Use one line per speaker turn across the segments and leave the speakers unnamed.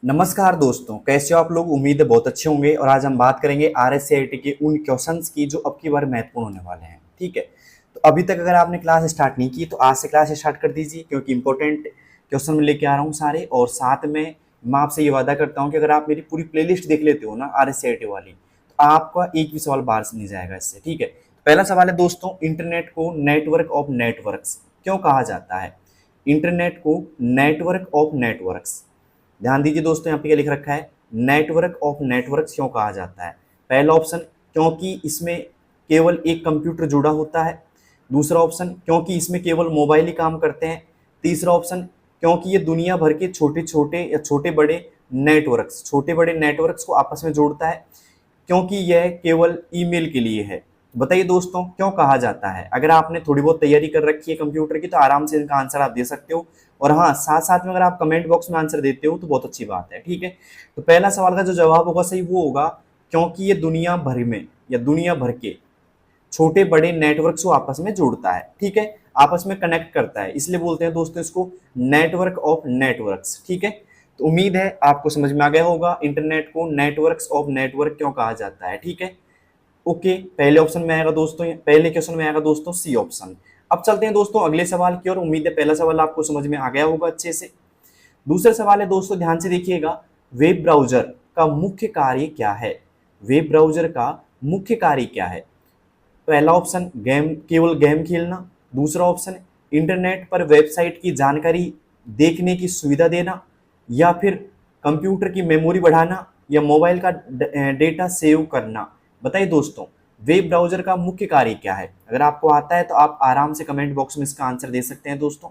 नमस्कार दोस्तों, कैसे हो आप लोग। उम्मीद है बहुत अच्छे होंगे। और आज हम बात करेंगे आरएससीआईटी के उन क्वेश्चंस की जो अब की बार महत्वपूर्ण होने वाले हैं। ठीक है, तो अभी तक अगर आपने क्लास स्टार्ट नहीं की तो आज से क्लास स्टार्ट कर दीजिए, क्योंकि इंपॉर्टेंट क्वेश्चन मैं लेके आ रहा हूँ सारे। और साथ में मैं आपसे ये वादा करता हूँ कि अगर आप मेरी पूरी प्लेलिस्ट देख लेते हो ना आरएससीआईटी वाली, तो आपका एक भी सवाल बाहर से नहीं जाएगा इससे। ठीक है, तो पहला सवाल है दोस्तों, इंटरनेट को नेटवर्क ऑफ नेटवर्क्स क्यों कहा जाता है। इंटरनेट को नेटवर्क ऑफ नेटवर्क्स, ध्यान दीजिए दोस्तों, यहाँ पे क्या लिख रखा है, नेटवर्क ऑफ नेटवर्क्स क्यों कहा जाता है। पहला ऑप्शन, क्योंकि इसमें केवल एक कंप्यूटर जुड़ा होता है। दूसरा ऑप्शन, क्योंकि इसमें केवल मोबाइल ही काम करते हैं। तीसरा ऑप्शन, क्योंकि ये दुनिया भर के छोटे छोटे या छोटे बड़े नेटवर्क्स को आपस में जोड़ता है। क्योंकि यह केवल ईमेल के लिए है। बताइए दोस्तों, क्यों कहा जाता है। अगर आपने थोड़ी बहुत तैयारी कर रखी है कंप्यूटर की तो आराम से इनका आंसर आप दे सकते हो। और हाँ, साथ साथ में अगर आप कमेंट बॉक्स में आंसर देते हो तो बहुत अच्छी बात है। ठीक है, तो पहला सवाल का जो जवाब होगा सही वो होगा, क्योंकि ये दुनिया भर में या दुनिया भर के छोटे बड़े नेटवर्क्स को आपस में जोड़ता है। ठीक है, आपस में कनेक्ट करता है, इसलिए बोलते हैं दोस्तों इसको नेटवर्क ऑफ नेटवर्क्स। ठीक है, तो उम्मीद है आपको समझ में आ गया होगा इंटरनेट को नेटवर्क्स ऑफ नेटवर्क क्यों कहा जाता है। ठीक है, ओके, पहले ऑप्शन में आएगा दोस्तों, पहले क्वेश्चन में आएगा दोस्तों सी ऑप्शन। अब चलते हैं दोस्तों अगले सवाल की ओर। उम्मीद है पहला सवाल आपको समझ में आ गया होगा अच्छे से। दूसरा सवाल है दोस्तों, ध्यान से देखिएगा, वेब ब्राउजर का मुख्य कार्य क्या है। वेब ब्राउजर का मुख्य कार्य क्या है। पहला ऑप्शन, केवल गेम खेलना। दूसरा ऑप्शन, इंटरनेट पर वेबसाइट की जानकारी देखने की सुविधा देना। या फिर कंप्यूटर की मेमोरी बढ़ाना, या मोबाइल का डेटा सेव करना। बताइए दोस्तों, वेब ब्राउजर का मुख्य कार्य क्या है। अगर आपको आता है तो आप आराम से कमेंट बॉक्स में इसका आंसर दे सकते हैं दोस्तों,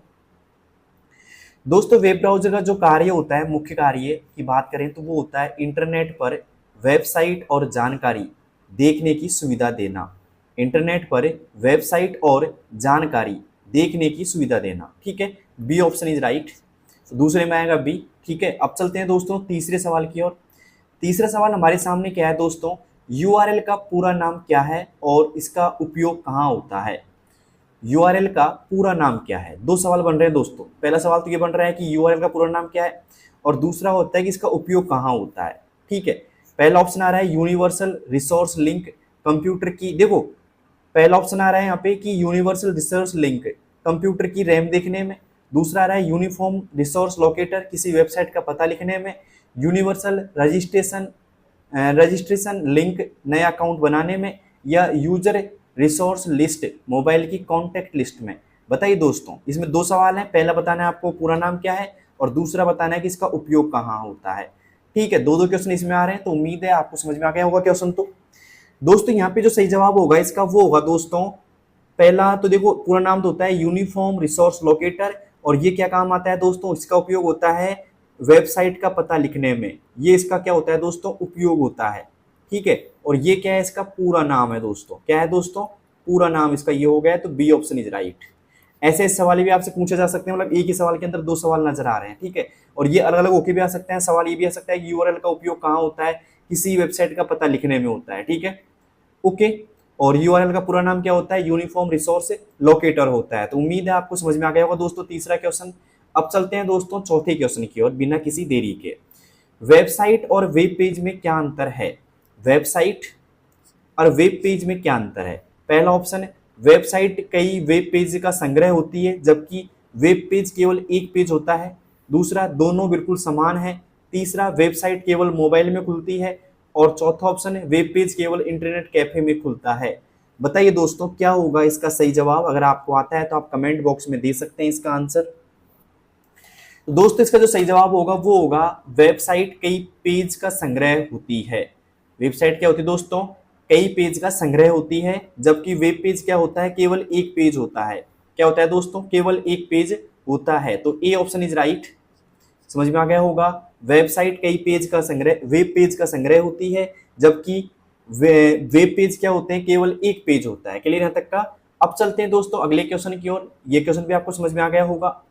वेब ब्राउजर का जो कार्य होता है, मुख्य कार्य की बात करें तो वो होता है इंटरनेट पर वेबसाइट और जानकारी देखने की सुविधा देना। इंटरनेट पर वेबसाइट और जानकारी देखने की सुविधा देना। ठीक है, बी ऑप्शन इज राइट। दूसरे में आएगा बी। ठीक है, अब चलते हैं दोस्तों तीसरे सवाल की ओर। तीसरा सवाल हमारे सामने क्या है दोस्तों, यूआरएल का पूरा नाम क्या है और इसका उपयोग कहाँ होता है। यूआरएल का पूरा नाम क्या है। दो सवाल बन रहे हैं दोस्तों। पहला सवाल तो ये बन रहा है कि यूआरएल का पूरा नाम क्या है, और दूसरा होता है कि इसका उपयोग कहाँ होता है। ठीक है, पहला ऑप्शन आ रहा है यूनिवर्सल रिसोर्स लिंक कंप्यूटर की, देखो पहला ऑप्शन आ रहा है यहाँ पे कि यूनिवर्सल रिसोर्स लिंक कंप्यूटर की रैम देखने में। दूसरा आ रहा है यूनिफॉर्म रिसोर्स लोकेटर किसी वेबसाइट का पता लिखने में। यूनिवर्सल रजिस्ट्रेशन लिंक नए अकाउंट बनाने में। या यूजर रिसोर्स लिस्ट मोबाइल की कॉन्टैक्ट लिस्ट में। बताइए दोस्तों, इसमें दो सवाल हैं, पहला बताना है आपको पूरा नाम क्या है और दूसरा बताना है कि इसका उपयोग कहाँ होता है। ठीक है, दो दो क्वेश्चन इसमें आ रहे हैं, तो उम्मीद है आपको समझ में आ गया होगा क्वेश्चन। तो दोस्तों यहाँ पे जो सही जवाब होगा इसका वो होगा दोस्तों, पहला तो देखो पूरा नाम तो होता है यूनिफॉर्म रिसोर्स लोकेटर, और ये क्या काम आता है दोस्तों, इसका उपयोग होता है वेबसाइट का पता लिखने में। ये इसका क्या होता है दोस्तों, उपयोग होता है। ठीक है, और ये क्या है, इसका पूरा नाम है दोस्तों। क्या है दोस्तों, पूरा नाम इसका ये हो गया, तो बी ऑप्शन इज राइट। ऐसे सवाल भी आपसे पूछे जा सकते हैं, मतलब एक ही सवाल के अंदर दो सवाल नजर आ रहे हैं। ठीक है, और ये अलग अलग होके भी आ सकते हैं। सवाल ये भी आ सकता है कि यूआरएल का उपयोग कहाँ होता है, किसी वेबसाइट का पता लिखने में होता है। ठीक है, ओके, और यूआरएल का पूरा नाम क्या होता है, यूनिफॉर्म रिसोर्स लोकेटर होता है। तो उम्मीद है आपको समझ में आ गया होगा दोस्तों तीसरा क्वेश्चन। अब चलते हैं दोस्तों चौथे क्वेश्चन की ओर बिना किसी देरी के। वेबसाइट और वेब पेज में क्या अंतर है। वेबसाइट और वेब पेज में क्या अंतर है। पहला ऑप्शन है, वेबसाइट कई वेब पेज का संग्रह होती है जबकि वेब पेज केवल एक पेज होता है। दूसरा, दोनों बिल्कुल समान है। तीसरा, वेबसाइट केवल मोबाइल में खुलती है। और चौथा ऑप्शन है, वेब पेज केवल इंटरनेट कैफे में खुलता है। बताइए दोस्तों, क्या होगा इसका सही जवाब। अगर आपको आता है तो आप कमेंट बॉक्स में दे सकते हैं इसका आंसर। तो दोस्तों इसका जो सही जवाब होगा वो होगा, वेबसाइट कई पेज का संग्रह होती है। वेबसाइट क्या होती है दोस्तों, कई पेज का संग्रह होती है, जबकि वेब पेज क्या होता है, केवल एक पेज होता है। क्या होता है दोस्तों, केवल एक पेज होता है। तो ए ऑप्शन इज राइट। समझ में आ गया होगा, वेबसाइट कई पेज का संग्रह, वेब पेज का संग्रह होती है, जबकि वेब पेज क्या होते हैं, केवल एक पेज होता है। क्लियर यहाँ तक का। अब चलते हैं दोस्तों अगले क्वेश्चन की ओर। ये क्वेश्चन भी आपको समझ में आ गया होगा।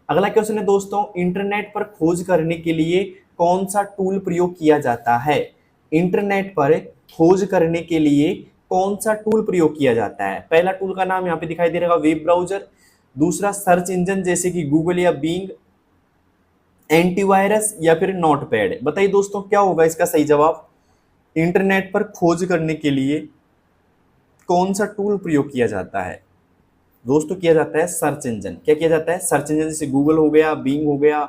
अगला क्वेश्चन है दोस्तों, इंटरनेट पर खोज करने के लिए कौन सा टूल प्रयोग किया जाता है। इंटरनेट पर खोज करने के लिए कौन सा टूल प्रयोग किया जाता है। पहला टूल का नाम यहाँ पे दिखाई दे रहा है वेब ब्राउजर। दूसरा, सर्च इंजन जैसे कि गूगल या बिंग। एंटीवायरस या फिर नोटपैड। बताइए दोस्तों क्या होगा इसका सही जवाब। इंटरनेट पर खोज करने के लिए कौन सा टूल प्रयोग किया जाता है दोस्तों। किया जाता है सर्च इंजन। क्या किया जाता है, सर्च इंजन, जैसे गूगल हो गया, बिंग हो गया,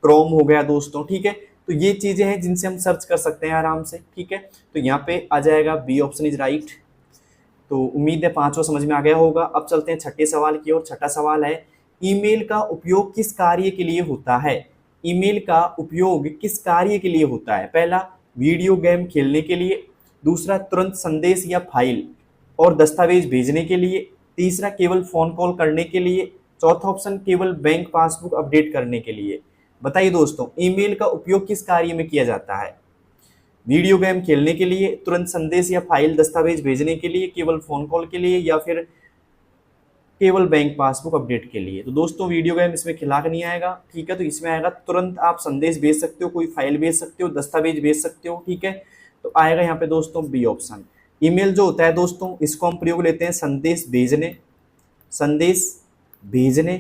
क्रोम हो गया दोस्तों, ठीक है। तो ये चीजें हैं जिनसे हम सर्च कर सकते हैं आराम से, ठीक है। तो यहाँ पे आ जाएगा बी ऑप्शन इज राइट। तो उम्मीद है पांचवा समझ में आ गया होगा। अब चलते हैं छठे सवाल की ओर। छठा सवाल है, ईमेल का उपयोग किस कार्य के लिए होता है। ईमेल का उपयोग किस कार्य के लिए होता है। पहला, वीडियो गेम खेलने के लिए। दूसरा, तुरंत संदेश या फाइल और दस्तावेज भेजने के लिए। तीसरा, केवल फोन कॉल करने के लिए। चौथा ऑप्शन, केवल बैंक पासबुक अपडेट करने के लिए। बताइए दोस्तों ईमेल का उपयोग किस कार्य में किया जाता है। वीडियो गेम खेलने के लिए, तुरंत संदेश या फाइल दस्तावेज भेजने के लिए, केवल फोन कॉल के लिए, या फिर केवल बैंक पासबुक अपडेट के लिए। तो दोस्तों वीडियो गेम इसमें खिला के नहीं आएगा, ठीक है। तो इसमें आएगा तुरंत आप संदेश भेज सकते हो, कोई फाइल भेज सकते हो, दस्तावेज भेज सकते हो, ठीक है। तो आएगा यहाँ पे दोस्तों बी ऑप्शन। ईमेल जो होता है दोस्तों, इसको हम प्रयोग लेते हैं संदेश भेजने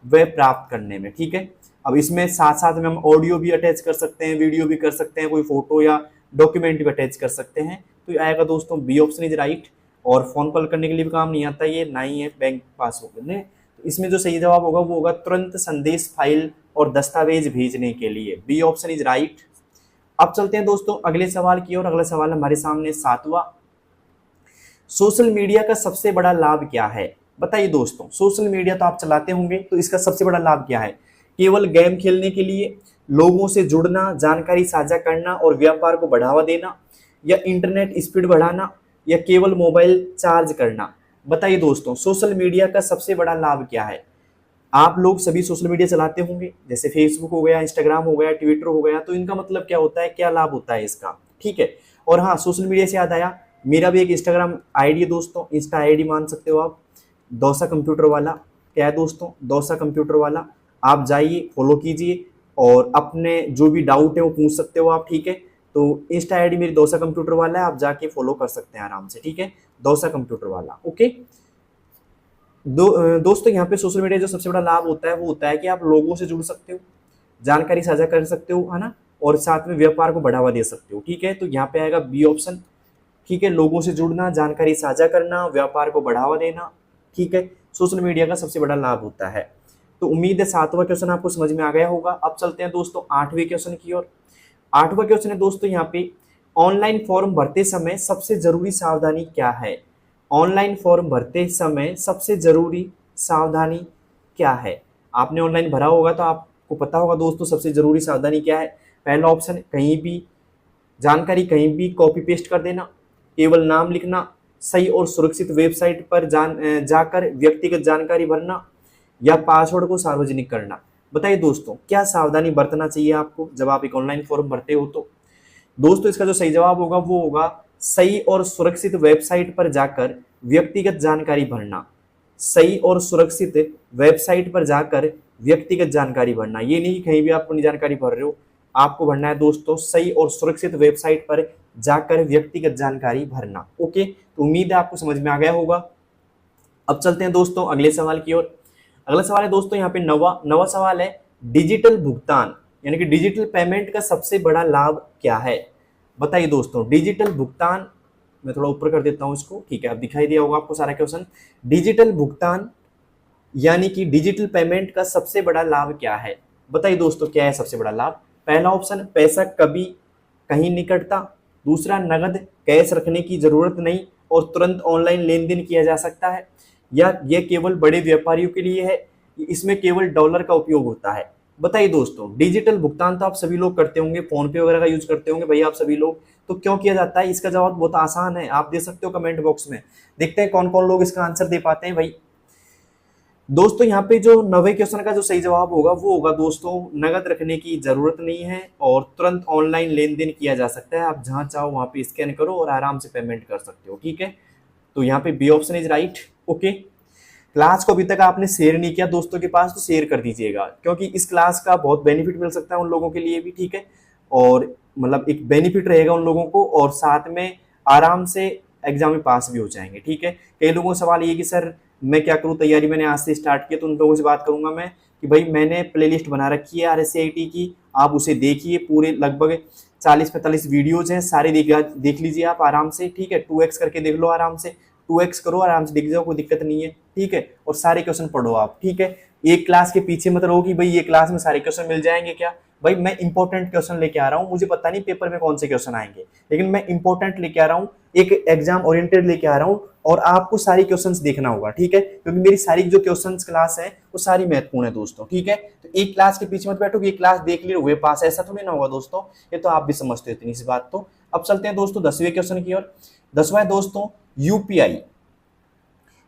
व प्राप्त करने में, ठीक है। अब इसमें साथ साथ में हम ऑडियो भी अटैच कर सकते हैं, वीडियो भी कर सकते हैं, कोई फोटो या डॉक्यूमेंट भी अटैच कर सकते हैं। तो ये आएगा दोस्तों बी ऑप्शन इज राइट। और फोन कॉल करने के लिए भी काम नहीं आता ये, ना ही है बैंक पासबुक करने। तो इसमें जो सही जवाब होगा वो होगा तुरंत संदेश, फाइल और दस्तावेज भेजने के लिए। B option is right. अब चलते हैं दोस्तों अगले सवाल की ओर। अगला सवाल हमारे सामने सातवां, सोशल मीडिया का सबसे बड़ा लाभ क्या है। बताइए दोस्तों सोशल मीडिया तो आप चलाते होंगे, तो इसका सबसे बड़ा लाभ क्या है। केवल गेम खेलने के लिए, लोगों से जुड़ना, जानकारी साझा करना और व्यापार को बढ़ावा देना, या इंटरनेट स्पीड बढ़ाना, या केवल मोबाइल चार्ज करना। बताइए दोस्तों सोशल मीडिया का सबसे बड़ा लाभ क्या है। आप लोग सभी सोशल मीडिया चलाते होंगे, जैसे फेसबुक हो गया, इंस्टाग्राम हो गया, ट्विटर हो गया। तो इनका मतलब क्या होता है, क्या लाभ होता है इसका, ठीक है। और हाँ, सोशल मीडिया से याद आया, मेरा भी एक इंस्टाग्राम आईडी है दोस्तों, इंस्टा आईडी मान सकते हो आप, दौसा कंप्यूटर वाला। क्या है दोस्तों, दौसा कंप्यूटर वाला। आप जाइए, फॉलो कीजिए और अपने जो भी डाउट है वो पूछ सकते हो आप, ठीक है। तो इंस्टा आईडी मेरी दौसा कंप्यूटर वाला है, आप जाके फॉलो कर सकते हैं आराम से, ठीक है, दौसा कंप्यूटर वाला, ओके। दोस्तों यहाँ पे सोशल मीडिया जो सबसे बड़ा लाभ होता है वो होता है कि आप लोगों से जुड़ सकते हो, जानकारी साझा कर सकते हो, है ना, और साथ में व्यापार को बढ़ावा दे सकते हो, ठीक है। तो यहाँ पे आएगा बी ऑप्शन, ठीक है। लोगों से जुड़ना, जानकारी साझा करना, व्यापार को बढ़ावा देना, ठीक है, सोशल मीडिया का सबसे बड़ा लाभ होता है। तो उम्मीद है सातवां क्वेश्चन आपको समझ में आ गया होगा। अब चलते हैं दोस्तों आठवें क्वेश्चन की ओर। आठवां क्वेश्चन है दोस्तों यहाँ पे, ऑनलाइन फॉर्म भरते समय सबसे जरूरी सावधानी क्या है। ऑनलाइन फॉर्म भरते समय सबसे जरूरी सावधानी क्या है। आपने ऑनलाइन भरा होगा तो आपको पता होगा दोस्तों सबसे जरूरी सावधानी क्या है। पहला ऑप्शन, कहीं भी जानकारी कहीं भी कॉपी पेस्ट कर देना, केवल नाम लिखना, सही और सुरक्षित वेबसाइट पर जाकर व्यक्तिगत जानकारी भरना, या पासवर्ड को सार्वजनिक करना। बताइए दोस्तों क्या सावधानी बरतना चाहिए आपको जब आप एक ऑनलाइन फॉर्म भरते हो। तो दोस्तों इसका जो सही जवाब होगा वो होगा सही और सुरक्षित वेबसाइट पर जाकर व्यक्तिगत जानकारी भरना। सही और सुरक्षित वेबसाइट पर जाकर व्यक्तिगत जानकारी भरना। ये नहीं कि कहीं भी आप अपनी जानकारी भर रहे हो, आपको भरना है दोस्तों सही और सुरक्षित वेबसाइट पर जाकर व्यक्तिगत जानकारी भरना, ओके। तो उम्मीद है आपको समझ में आ गया होगा। अब चलते हैं दोस्तों अगले सवाल की ओर। अगला सवाल है दोस्तों यहाँ पे नवा सवाल है, डिजिटल भुगतान यानी कि डिजिटल पेमेंट का सबसे बड़ा लाभ क्या है। बताइए दोस्तों डिजिटल भुगतान, मैं थोड़ा ऊपर कर देता हूं इसको, ठीक है, अब दिखाई दिया होगा आपको सारा क्वेश्चन। डिजिटल भुगतान यानी कि डिजिटल पेमेंट का सबसे बड़ा लाभ क्या है। बताइए दोस्तों क्या है सबसे बड़ा लाभ। पहला ऑप्शन, पैसा कभी कहीं नहीं कटता। दूसरा, नगद कैश रखने की जरूरत नहीं और तुरंत ऑनलाइन लेन देन किया जा सकता है। या यह केवल बड़े व्यापारियों के लिए है, इसमें केवल डॉलर का उपयोग होता है। बताइए दोस्तों डिजिटल भुगतान तो आप सभी लोग करते होंगे, फोन पे वगैरह का यूज करते होंगे भैया आप सभी लोग, तो क्यों किया जाता है। इसका जवाब बहुत आसान है, आप दे सकते हो कमेंट बॉक्स में। देखते हैं कौन कौन लोग इसका आंसर दे पाते हैं भाई। दोस्तों यहाँ पे जो 90 क्वेश्चन का जो सही जवाब होगा वो होगा दोस्तों नगद रखने की जरूरत नहीं है और तुरंत ऑनलाइन लेन देन किया जा सकता है। आप जहां चाहो वहां पे स्कैन करो और आराम से पेमेंट कर सकते हो, ठीक है। तो यहाँ पे B option is right, okay. Class को अभी तक आपने शेयर नहीं किया दोस्तों के पास तो शेयर कर दीजिएगा, क्योंकि इस क्लास का बहुत बेनिफिट मिल सकता है उन लोगों के लिए भी, ठीक है। और मतलब एक बेनिफिट रहेगा उन लोगों को और साथ में आराम से एग्जाम में पास भी हो जाएंगे, ठीक है। कई लोगों का सवाल ये कि सर मैं क्या करूं, तैयारी मैंने आज से स्टार्ट किया, तो उन लोगों से बात करूंगा मैं कि भाई मैंने प्लेलिस्ट बना रखी है RSCIT की, आप उसे देखिए, पूरे लगभग 40-45 वीडियोज हैं, सारे देख लीजिए आप आराम से, ठीक है। 2x करके देख लो आराम से, 2x करो आराम से, देख जाओ, कोई दिक्कत नहीं है, ठीक है। और सारे क्वेश्चन पढ़ो आप, ठीक है। एक क्लास के पीछे मत रहो कि भाई ये क्लास में सारे क्वेश्चन मिल जाएंगे क्या। भाई मैं इंपॉर्टेंट क्वेश्चन लेके आ रहा हूँ, मुझे पता नहीं पेपर में कौन से क्वेश्चन आएंगे, लेकिन मैं इंपॉर्टेंट लेके आ रहा हूँ, एक एग्जाम ओरिएंटेड लेके आ रहा हूँ, और आपको सारी क्वेश्चंस देखना होगा, ठीक है, क्योंकि मेरी सारी जो क्वेश्चंस क्लास है वो सारी महत्वपूर्ण है दोस्तों, ठीक है। तो एक क्लास के पीछे मत बैठो कि एक क्लास देख ली हुए पास, ऐसा थोड़ी ना होगा दोस्तों, ये तो आप भी समझते हो इतनी सी बात। तो अब चलते हैं दोस्तों 10वें क्वेश्चन की ओर। 10वां है दोस्तों, यूपीआई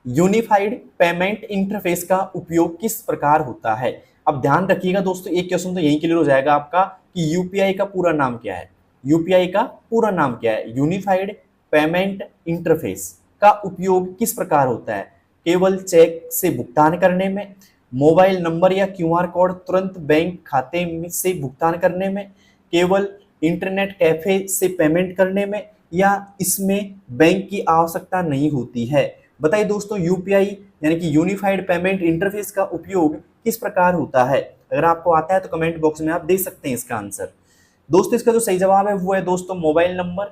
यूनिफाइड पेमेंट इंटरफेस का उपयोग किस प्रकार होता है। अब ध्यान रखिएगा दोस्तों, एक क्वेश्चन तो यही क्लियर हो जाएगा आपका कि यूपीआई का पूरा नाम क्या है। यूपीआई का पूरा नाम क्या है? यूनिफाइड पेमेंट इंटरफेस का उपयोग किस प्रकार होता है? केवल चेक से भुगतान करने में, मोबाइल नंबर या क्यूआर कोड तुरंत बैंक खाते से भुगतान करने में, केवल इंटरनेट कैफे से पेमेंट करने में, या इसमें बैंक की आवश्यकता नहीं होती है। बताइए दोस्तों, यूपीआई यानी कि यूनिफाइड पेमेंट इंटरफेस का उपयोग किस प्रकार होता है? अगर आपको आता है तो कमेंट बॉक्स में आप दे सकते हैं इसका आंसर। दोस्तों इसका जो सही जवाब है वो है दोस्तों मोबाइल नंबर,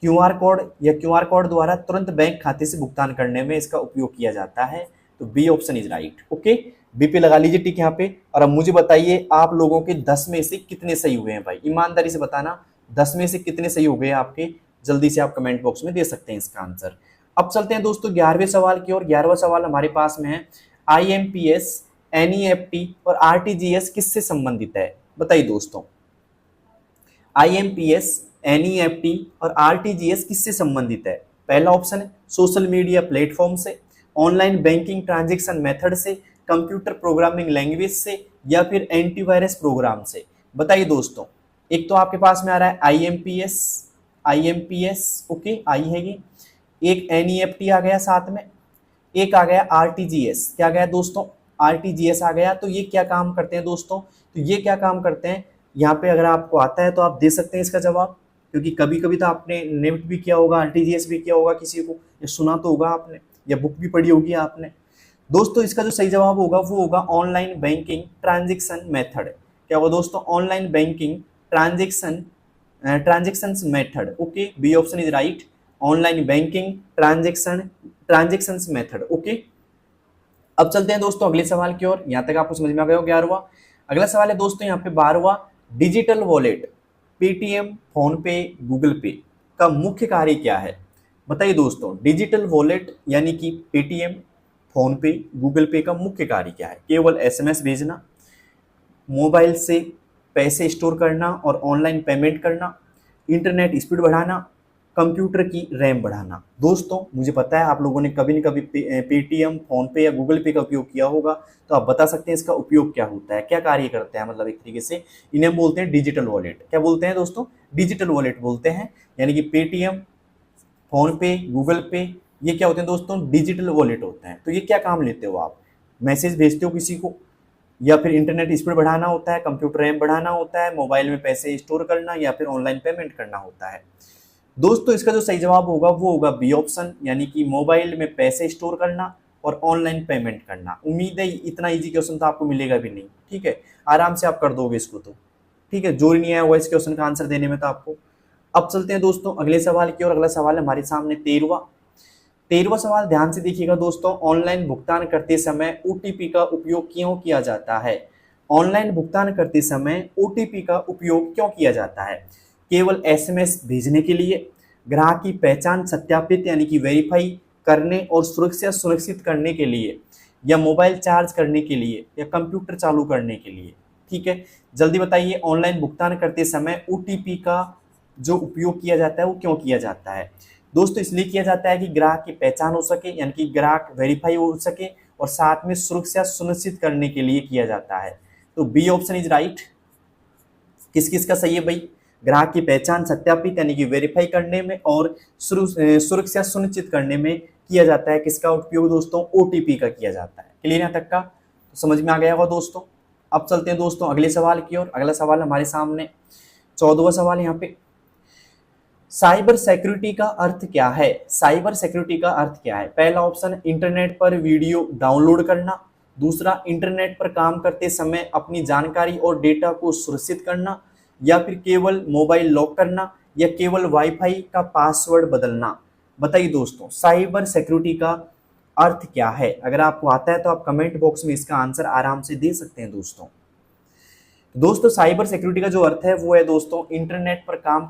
क्यूआर कोड या क्यूआर कोड द्वारा तुरंत बैंक खाते से भुगतान करने में इसका उपयोग किया जाता है। तो B option is right. Okay, B पे लगा लीजिए टिक यहाँ पे। और अब मुझे बताइए आप लोगों के 10 में से कितने सही हुए हैं भाई, ईमानदारी से बताना, 10 में से कितने सही हो गए आपके, जल्दी से आप कमेंट बॉक्स में दे सकते हैं इसका आंसर। अब चलते हैं दोस्तों 11वें सवाल की ओर। 11वां सवाल हमारे पास में है, IMPS, NEFT और RTGS किससे संबंधित है? बताइए दोस्तों, IMPS, NEFT और RTGS किससे संबंधित है? पहला ऑप्शन है सोशल मीडिया प्लेटफॉर्म से, ऑनलाइन बैंकिंग ट्रांजैक्शन मेथड से, कंप्यूटर प्रोग्रामिंग लैंग्वेज से, या फिर एंटीवायरस प्रोग्राम से। बताइए दोस्तों, एक तो आपके पास में आ रहा है IMPS, ओके, आई है, एक NEFT आ गया साथ में, एक आ गया RTGS। क्या गया दोस्तों? RTGS आ गया। तो ये क्या काम करते हैं दोस्तों? तो ये क्या काम करते हैं, यहाँ पे अगर आपको आता है तो आप दे सकते हैं इसका जवाब, क्योंकि कभी कभी तो आपने नेफ्ट भी किया होगा, RTGS भी किया होगा किसी को, या सुना तो होगा आपने, या बुक भी पढ़ी होगी आपने। दोस्तों इसका जो सही जवाब होगा वो होगा ऑनलाइन बैंकिंग ट्रांजेक्शन मेथड। क्या होगा दोस्तों? Online banking transaction method. Okay, B option is right, online banking transaction method. Okay, अब चलते हैं दोस्तों अगले सवाल की ओर। यहां तक आपको समझ में आ गया हो 11वां। अगला सवाल है दोस्तों यहाँ पे 12वां, डिजिटल वॉलेट पेटीएम, फोन पे, गूगल पे का मुख्य कार्य क्या है? बताइए दोस्तों, डिजिटल वॉलेट यानी कि पेटीएम, फोन पे, गूगल पे का मुख्य कार्य क्या है? केवल SMS भेजना, मोबाइल से पैसे स्टोर करना और ऑनलाइन पेमेंट करना, इंटरनेट स्पीड बढ़ाना, कंप्यूटर की रैम बढ़ाना। दोस्तों मुझे पता है आप लोगों ने कभी न कभी पेटीएम, फोन पे या गूगल पे का उपयोग किया होगा, तो आप बता सकते हैं इसका उपयोग क्या होता है, क्या कार्य करता है। मतलब एक तरीके से इन्हें बोलते हैं डिजिटल वॉलेट। क्या बोलते हैं दोस्तों? डिजिटल वॉलेट बोलते हैं। यानी कि पेटीएम, फोन पे, गूगल पे, ये क्या होते हैं दोस्तों? डिजिटल वॉलेट होते हैं। तो ये क्या काम लेते हो आप? मैसेज भेजते हो किसी को, या फिर इंटरनेट स्पीड बढ़ाना होता है, कंप्यूटर रैम बढ़ाना होता है, मोबाइल में पैसे स्टोर करना, या फिर ऑनलाइन पेमेंट करना होता है। दोस्तों इसका जो सही जवाब होगा वो होगा बी ऑप्शन, यानी कि मोबाइल में पैसे स्टोर करना और ऑनलाइन पेमेंट करना। उम्मीद है इतना इजी क्वेश्चन तो आपको मिलेगा भी नहीं, ठीक है, आराम से आप कर दोगे इसको तो, ठीक है, जोर नहीं आया हुआ इस क्वेश्चन का आंसर देने में तो आपको। अब चलते हैं दोस्तों अगले सवाल की ओर। अगला सवाल है हमारे सामने 13वां सवाल, ध्यान से देखिएगा दोस्तों। ऑनलाइन भुगतान करते समय OTP का उपयोग क्यों किया जाता है? ऑनलाइन भुगतान करते समय OTP का उपयोग क्यों किया जाता है? केवल SMS भेजने के लिए, ग्राहक की पहचान सत्यापित यानी कि वेरीफाई करने और सुरक्षा सुनिश्चित करने के लिए, या मोबाइल चार्ज करने के लिए, या कंप्यूटर चालू करने के लिए। ठीक है, जल्दी बताइए, ऑनलाइन भुगतान करते समय OTP का जो उपयोग किया जाता है वो क्यों किया जाता है? दोस्तों इसलिए किया जाता है कि ग्राहक की पहचान हो सके, यानी कि ग्राहक वेरीफाई हो सके, और साथ में सुरक्षा सुनिश्चित करने के लिए किया जाता है। तो बी ऑप्शन इज राइट। किस किस का सही है भाई? ग्राहक की पहचान सत्यापित यानी कि वेरीफाई करने में और सुरक्षा सुनिश्चित करने में किया जाता है। किसका उपयोग दोस्तों? OTP का किया जाता है। क्लियर यहाँ तक का तो समझ में आ गया होगा दोस्तों। अब चलते हैं दोस्तों अगले सवाल की ओर। अगला सवाल हमारे सामने 14वां सवाल यहाँ पे, साइबर सिक्योरिटी का अर्थ क्या है? साइबर सिक्योरिटी का अर्थ क्या है? पहला ऑप्शन इंटरनेट पर वीडियो डाउनलोड करना, दूसरा, इंटरनेट पर काम करते समय अपनी जानकारी और डेटा को सुरक्षित करना, या फिर केवल मोबाइल लॉक करना, या केवल वाईफाई का पासवर्ड बदलना। बताइए दोस्तों, साइबर सिक्योरिटी का अर्थ क्या है? अगर आपको आता है तो आप कमेंट बॉक्स में इसका आंसर आराम से दे सकते हैं दोस्तों। दोस्तों, साइबर सिक्योरिटी का जो अर्थ है वो है दोस्तों, इंटरनेट पर काम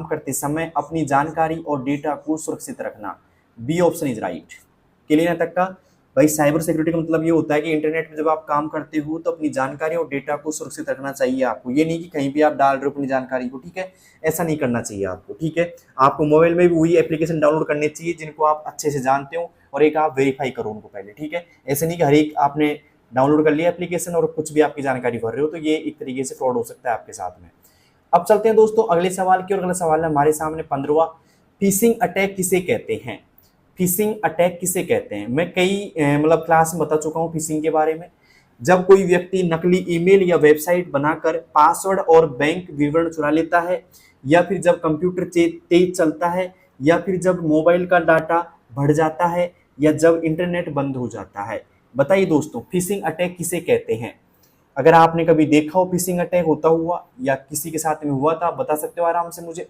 करते समय अपनी जानकारी और डेटा को सुरक्षित रखना। B option is right. Clear है तक का? भाई साइबर सिक्योरिटी का मतलब ये होता है कि इंटरनेट पर जब आप काम करते हो तो अपनी जानकारी और डेटा को सुरक्षित रखना चाहिए आपको। ये नहीं कि कहीं भी आप डाल रहे हो अपनी जानकारी को, ठीक है, ऐसा नहीं करना चाहिए आपको, ठीक है। आपको मोबाइल में भी वही एप्लीकेशन डाउनलोड करने चाहिए जिनको आप अच्छे से जानते हो, और एक आप वेरीफाई करो उनको पहले, ठीक है। ऐसे नहीं कि हर एक आपने डाउनलोड कर लिया एप्लीकेशन और कुछ भी आपकी जानकारी भर रहे हो, तो ये एक तरीके से फ्रॉड हो सकता है आपके साथ में। अब चलते हैं दोस्तों अगले सवाल की, और अगला सवाल है हमारे सामने 15वां। फिशिंग अटैक किसे कहते हैं? फिशिंग अटैक किसे कहते हैं? मैं कई मतलब क्लास में बता चुका हूँ फिशिंग के बारे में। जब कोई व्यक्ति नकली ईमेल या वेबसाइट बनाकर पासवर्ड और बैंक विवरण चुरा लेता है, या फिर जब कंप्यूटर तेज चलता है, या फिर जब मोबाइल का डाटा बढ़ जाता है, या जब इंटरनेट बंद हो जाता है। बताइए दोस्तों, फिशिंग अटैक किसे कहते हैं? अगर आपने कभी देखा हो फिशिंग अटैक होता हुआ, या किसी के साथ में हुआ था, आप बता सकते हो आराम से मुझे।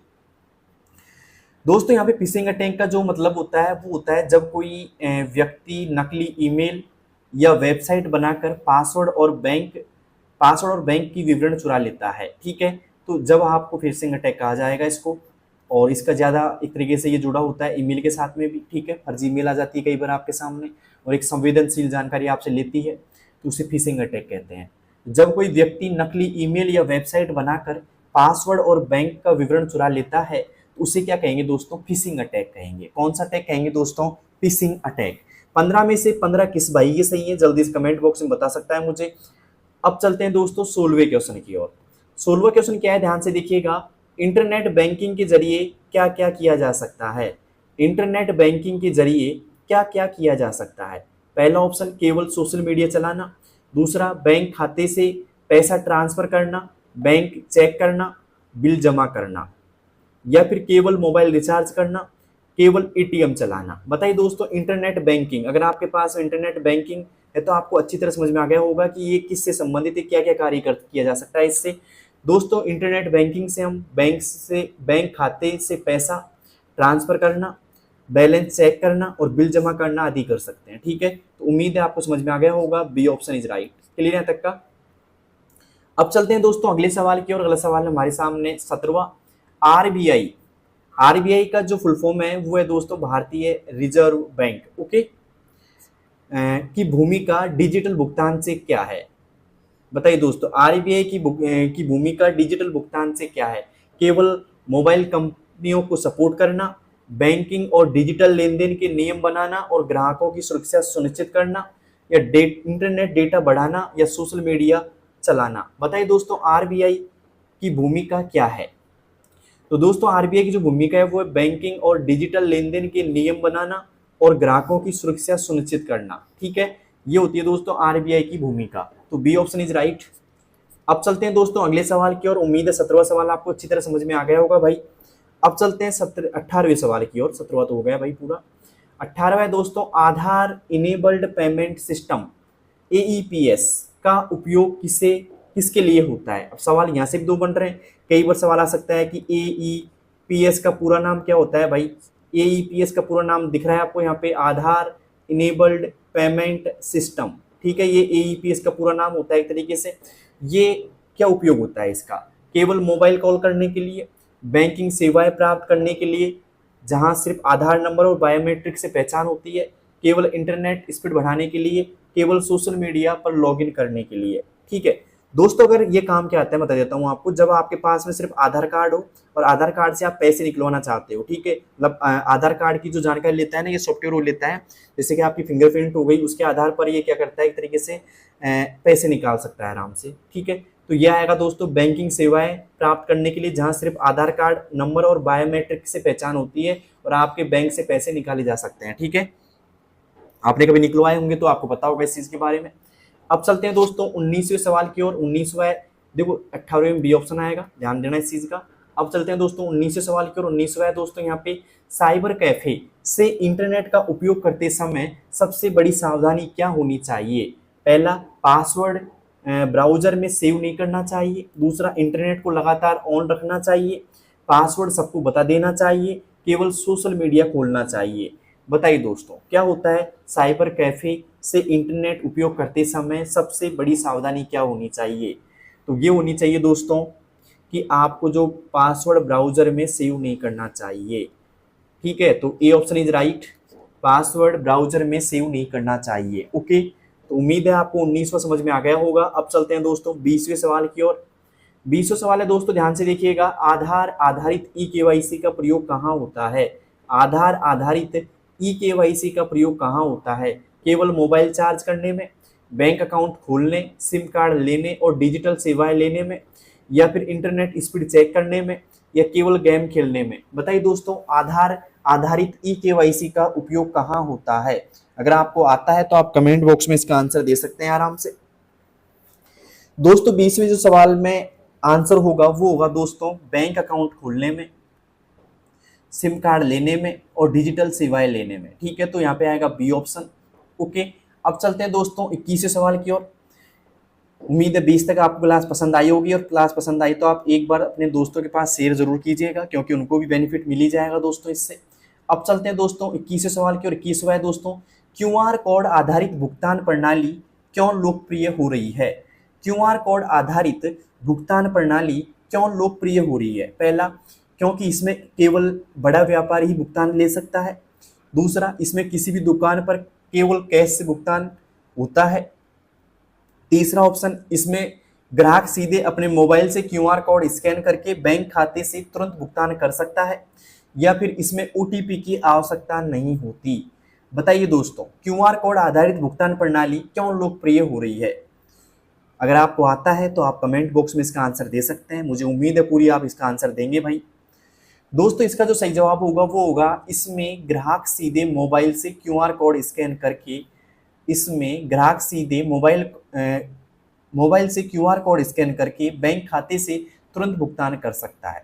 दोस्तों, यहाँ पे फिशिंग अटैक का जो मतलब होता है वो होता है जब कोई व्यक्ति नकली ईमेल या वेबसाइट बनाकर पासवर्ड और बैंक की विवरण चुरा लेता है, ठीक है। तो जब आपको फिशिंग अटैक कहा जाएगा इसको, और इसका ज़्यादा एक तरीके से ये जुड़ा होता है ईमेल के साथ में भी, ठीक है। फर्जी ईमेल आ जाती है कई बार आपके सामने और एक संवेदनशील जानकारी आपसे लेती है, तो उसे फिशिंग अटैक कहते हैं। जब कोई व्यक्ति नकली ईमेल या वेबसाइट बनाकर पासवर्ड और बैंक का विवरण चुरा लेता है, तो उसे क्या कहेंगे दोस्तों? फिशिंग अटैक कहेंगे। कौन सा अटैक कहेंगे दोस्तों? Phishing attack. 15 में से 15 किस भाई ये सही है? जल्दी से कमेंट बॉक्स में बता सकता है मुझे। अब चलते हैं दोस्तों 16वें क्वेश्चन की ओर। 16वां क्वेश्चन क्या है, ध्यान से देखिएगा। इंटरनेट बैंकिंग के जरिए क्या क्या किया जा सकता है? इंटरनेट बैंकिंग के जरिए क्या क्या किया जा सकता है? पहला ऑप्शन, केवल सोशल मीडिया चलाना। दूसरा, बैंक खाते से पैसा ट्रांसफर करना, बैंक चेक करना, बिल जमा करना, या फिर केवल मोबाइल रिचार्ज करना, केवल एटीएम चलाना। बताइए दोस्तों, इंटरनेट बैंकिंग, अगर आपके पास इंटरनेट बैंकिंग है तो आपको अच्छी तरह समझ में आ गया होगा कि ये किससे संबंधित है, क्या क्या कार्य किया जा सकता है इससे। दोस्तों, इंटरनेट बैंकिंग से हम बैंक खाते से पैसा ट्रांसफर करना, बैलेंस चेक करना और बिल जमा करना आदि कर सकते हैं, ठीक है। तो उम्मीद है आपको समझ में आ गया होगा। B option is right. Clear है तक का? अब चलते हैं दोस्तों अगले सवाल की ओर। अगला सवाल हमारे सामने 17वां। आरबीआई, आरबीआई का जो फुल फॉर्म है वो है दोस्तों भारतीय रिजर्व बैंक, ओके। की भूमिका डिजिटल भुगतान से क्या है? बताइए दोस्तों, आरबीआई की भूमिका डिजिटल भुगतान से क्या है? केवल मोबाइल कंपनियों को सपोर्ट करना, बैंकिंग और डिजिटल लेन देन के नियम बनाना और ग्राहकों की सुरक्षा सुनिश्चित करना, या इंटरनेट डेटा बढ़ाना, या सोशल मीडिया चलाना। बताइए दोस्तों, आरबीआई की भूमिका क्या है? तो दोस्तों, आरबीआई की जो भूमिका है वो है बैंकिंग और डिजिटल लेन देन के नियम बनाना और ग्राहकों की सुरक्षा सुनिश्चित करना, ठीक है। ये होती है दोस्तों आरबीआई की भूमिका। तो बी ऑप्शन इज राइट। अब चलते हैं दोस्तों अगले सवाल की ओर। उम्मीद है 17वां सवाल आपको अच्छी तरह समझ में आ गया होगा भाई। अब चलते हैं 18वें सवाल की ओर। 17वां तो हो गया भाई पूरा। 18वां है दोस्तों, आधार इनेबल्ड पेमेंट सिस्टम एईपीएस का उपयोग किसके लिए होता है? अब सवाल यहाँ से भी दो बन रहे हैं। कई बार सवाल आ सकता है कि एईपीएस का पूरा नाम क्या होता है भाई? एईपीएस का पूरा नाम दिख रहा है आपको यहाँ पे, आधार इनेबल्ड पेमेंट सिस्टम, ठीक है। ये एईपीएस का पूरा नाम होता है एक तरीके से। ये क्या उपयोग होता है इसका? केवल मोबाइल कॉल करने के लिए, बैंकिंग सेवाएं प्राप्त करने के लिए जहां सिर्फ आधार नंबर और बायोमेट्रिक से पहचान होती है, केवल इंटरनेट स्पीड बढ़ाने के लिए, केवल सोशल मीडिया पर लॉगिन करने के लिए, ठीक है। दोस्तों, अगर ये काम क्या आता है बता देता हूँ आपको। जब आपके पास में सिर्फ आधार कार्ड हो और आधार कार्ड से आप पैसे निकलवाना चाहते हो, ठीक है, मतलब आधार कार्ड की जो जानकारी लेता है ना, ये सॉफ्टवेयर वो लेता है, जैसे कि आपकी फिंगरप्रिंट हो गई, उसके आधार पर ये क्या करता है, एक तरीके से पैसे निकाल सकता है आराम से, ठीक है। तो यह आएगा दोस्तों बैंकिंग सेवाएं प्राप्त करने के लिए जहां सिर्फ आधार कार्ड नंबर और बायोमेट्रिक से पहचान होती है और आपके बैंक से पैसे निकाले जा सकते हैं, ठीक है। आपने कभी निकलवाए होंगे तो आपको पता होगा इस चीज के बारे में। अब चलते हैं दोस्तों 19वें सवाल की ओर। 19वां, देखो 18वें में बी ऑप्शन आएगा, ध्यान देना इस चीज का। अब चलते हैं दोस्तों 19वें सवाल की ओर। 19वां है दोस्तों यहाँ पे, साइबर कैफे से इंटरनेट का उपयोग करते समय सबसे बड़ी सावधानी क्या होनी चाहिए? पहला, पासवर्ड ब्राउजर में सेव नहीं करना चाहिए। दूसरा, इंटरनेट को लगातार ऑन रखना चाहिए। पासवर्ड सबको बता देना चाहिए। केवल सोशल मीडिया खोलना चाहिए। बताइए दोस्तों क्या होता है साइबर कैफे से इंटरनेट उपयोग करते समय सबसे बड़ी सावधानी क्या होनी चाहिए? तो ये होनी चाहिए दोस्तों कि आपको जो पासवर्ड ब्राउजर में सेव नहीं करना चाहिए। ठीक है, तो A option is right, password browser में सेव नहीं करना चाहिए। ओके, तो उम्मीद है आपको 19वां समझ में आ गया होगा। अब चलते हैं दोस्तों 20वें सवाल की ओर। 20वां सवाल है दोस्तों, ध्यान से देखिएगा, आधार आधारित ई केवाईसी का प्रयोग कहाँ होता है? आधार आधारित ई केवाईसी का प्रयोग कहाँ होता है? केवल मोबाइल चार्ज करने में, बैंक अकाउंट खोलने, सिम कार्ड लेने और डिजिटल सेवाएं लेने में, या फिर इंटरनेट स्पीड चेक करने में, या केवल गेम खेलने में? बताइए दोस्तों आधार आधारित ई केवाईसी का उपयोग कहाँ होता है? अगर आपको आता है तो आप कमेंट बॉक्स में इसका आंसर दे सकते हैं आराम से। दोस्तों 20वें जो सवाल में आंसर होगा वो होगा दोस्तों बैंक अकाउंट खोलने में, सिम कार्ड लेने में और डिजिटल सेवाएं लेने में। ठीक है, तो यहाँ पे आएगा बी ऑप्शन। ओके, अब चलते हैं दोस्तों 21वें सवाल की ओर। उम्मीद है 20 तक आपको क्लास पसंद आई होगी, और क्लास पसंद आई तो आप एक बार अपने दोस्तों के पास शेयर जरूर कीजिएगा, क्योंकि उनको भी बेनिफिट मिल ही जाएगा दोस्तों इससे। अब चलते हैं दोस्तों 21वें सवाल की ओर। 21वां है दोस्तों, क्यूआर कोड आधारित भुगतान प्रणाली क्यों लोकप्रिय हो रही है? क्यूआर कोड आधारित भुगतान प्रणाली क्यों लोकप्रिय हो रही है? पहला, क्योंकि इसमें केवल बड़ा व्यापारी ही भुगतान ले सकता है। दूसरा, इसमें किसी भी दुकान पर केवल कैश से भुगतान होता है। तीसरा ऑप्शन, इसमें ग्राहक सीधे अपने मोबाइल से क्यूआर कोड स्कैन करके बैंक खाते से तुरंत भुगतान कर सकता है। या फिर इसमें ओटीपी की आवश्यकता नहीं होती। बताइए दोस्तों क्यूआर कोड आधारित भुगतान प्रणाली क्यों लोकप्रिय हो रही है? अगर आपको आता है तो आप कमेंट बॉक्स में इसका आंसर दे सकते हैं। मुझे उम्मीद है पूरी आप इसका आंसर देंगे भाई। दोस्तों इसका जो सही जवाब होगा वो होगा, इसमें ग्राहक सीधे मोबाइल से क्यूआर कोड स्कैन करके, इसमें ग्राहक सीधे मोबाइल से क्यूआर कोड स्कैन करके बैंक खाते से तुरंत भुगतान कर सकता है।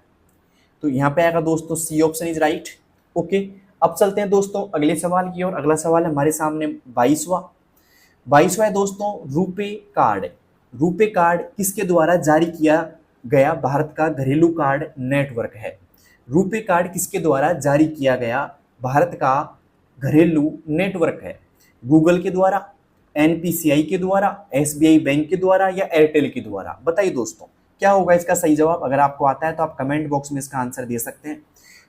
तो यहाँ पे आएगा दोस्तों C option is right. Okay, अब चलते हैं दोस्तों अगले सवाल की ओर। अगला सवाल है हमारे सामने 22वां है दोस्तों, रुपे कार्ड। रुपे कार्ड किसके द्वारा जारी किया गया भारत का घरेलू कार्ड नेटवर्क है? रुपे कार्ड किसके द्वारा जारी किया गया भारत का घरेलू नेटवर्क है? गूगल के द्वारा, एनपीसीआई के द्वारा, एसबीआई बैंक के द्वारा, या एयरटेल के द्वारा? बताइए दोस्तों क्या होगा इसका सही जवाब? अगर आपको आता है तो आप कमेंट बॉक्स में इसका आंसर दे सकते हैं।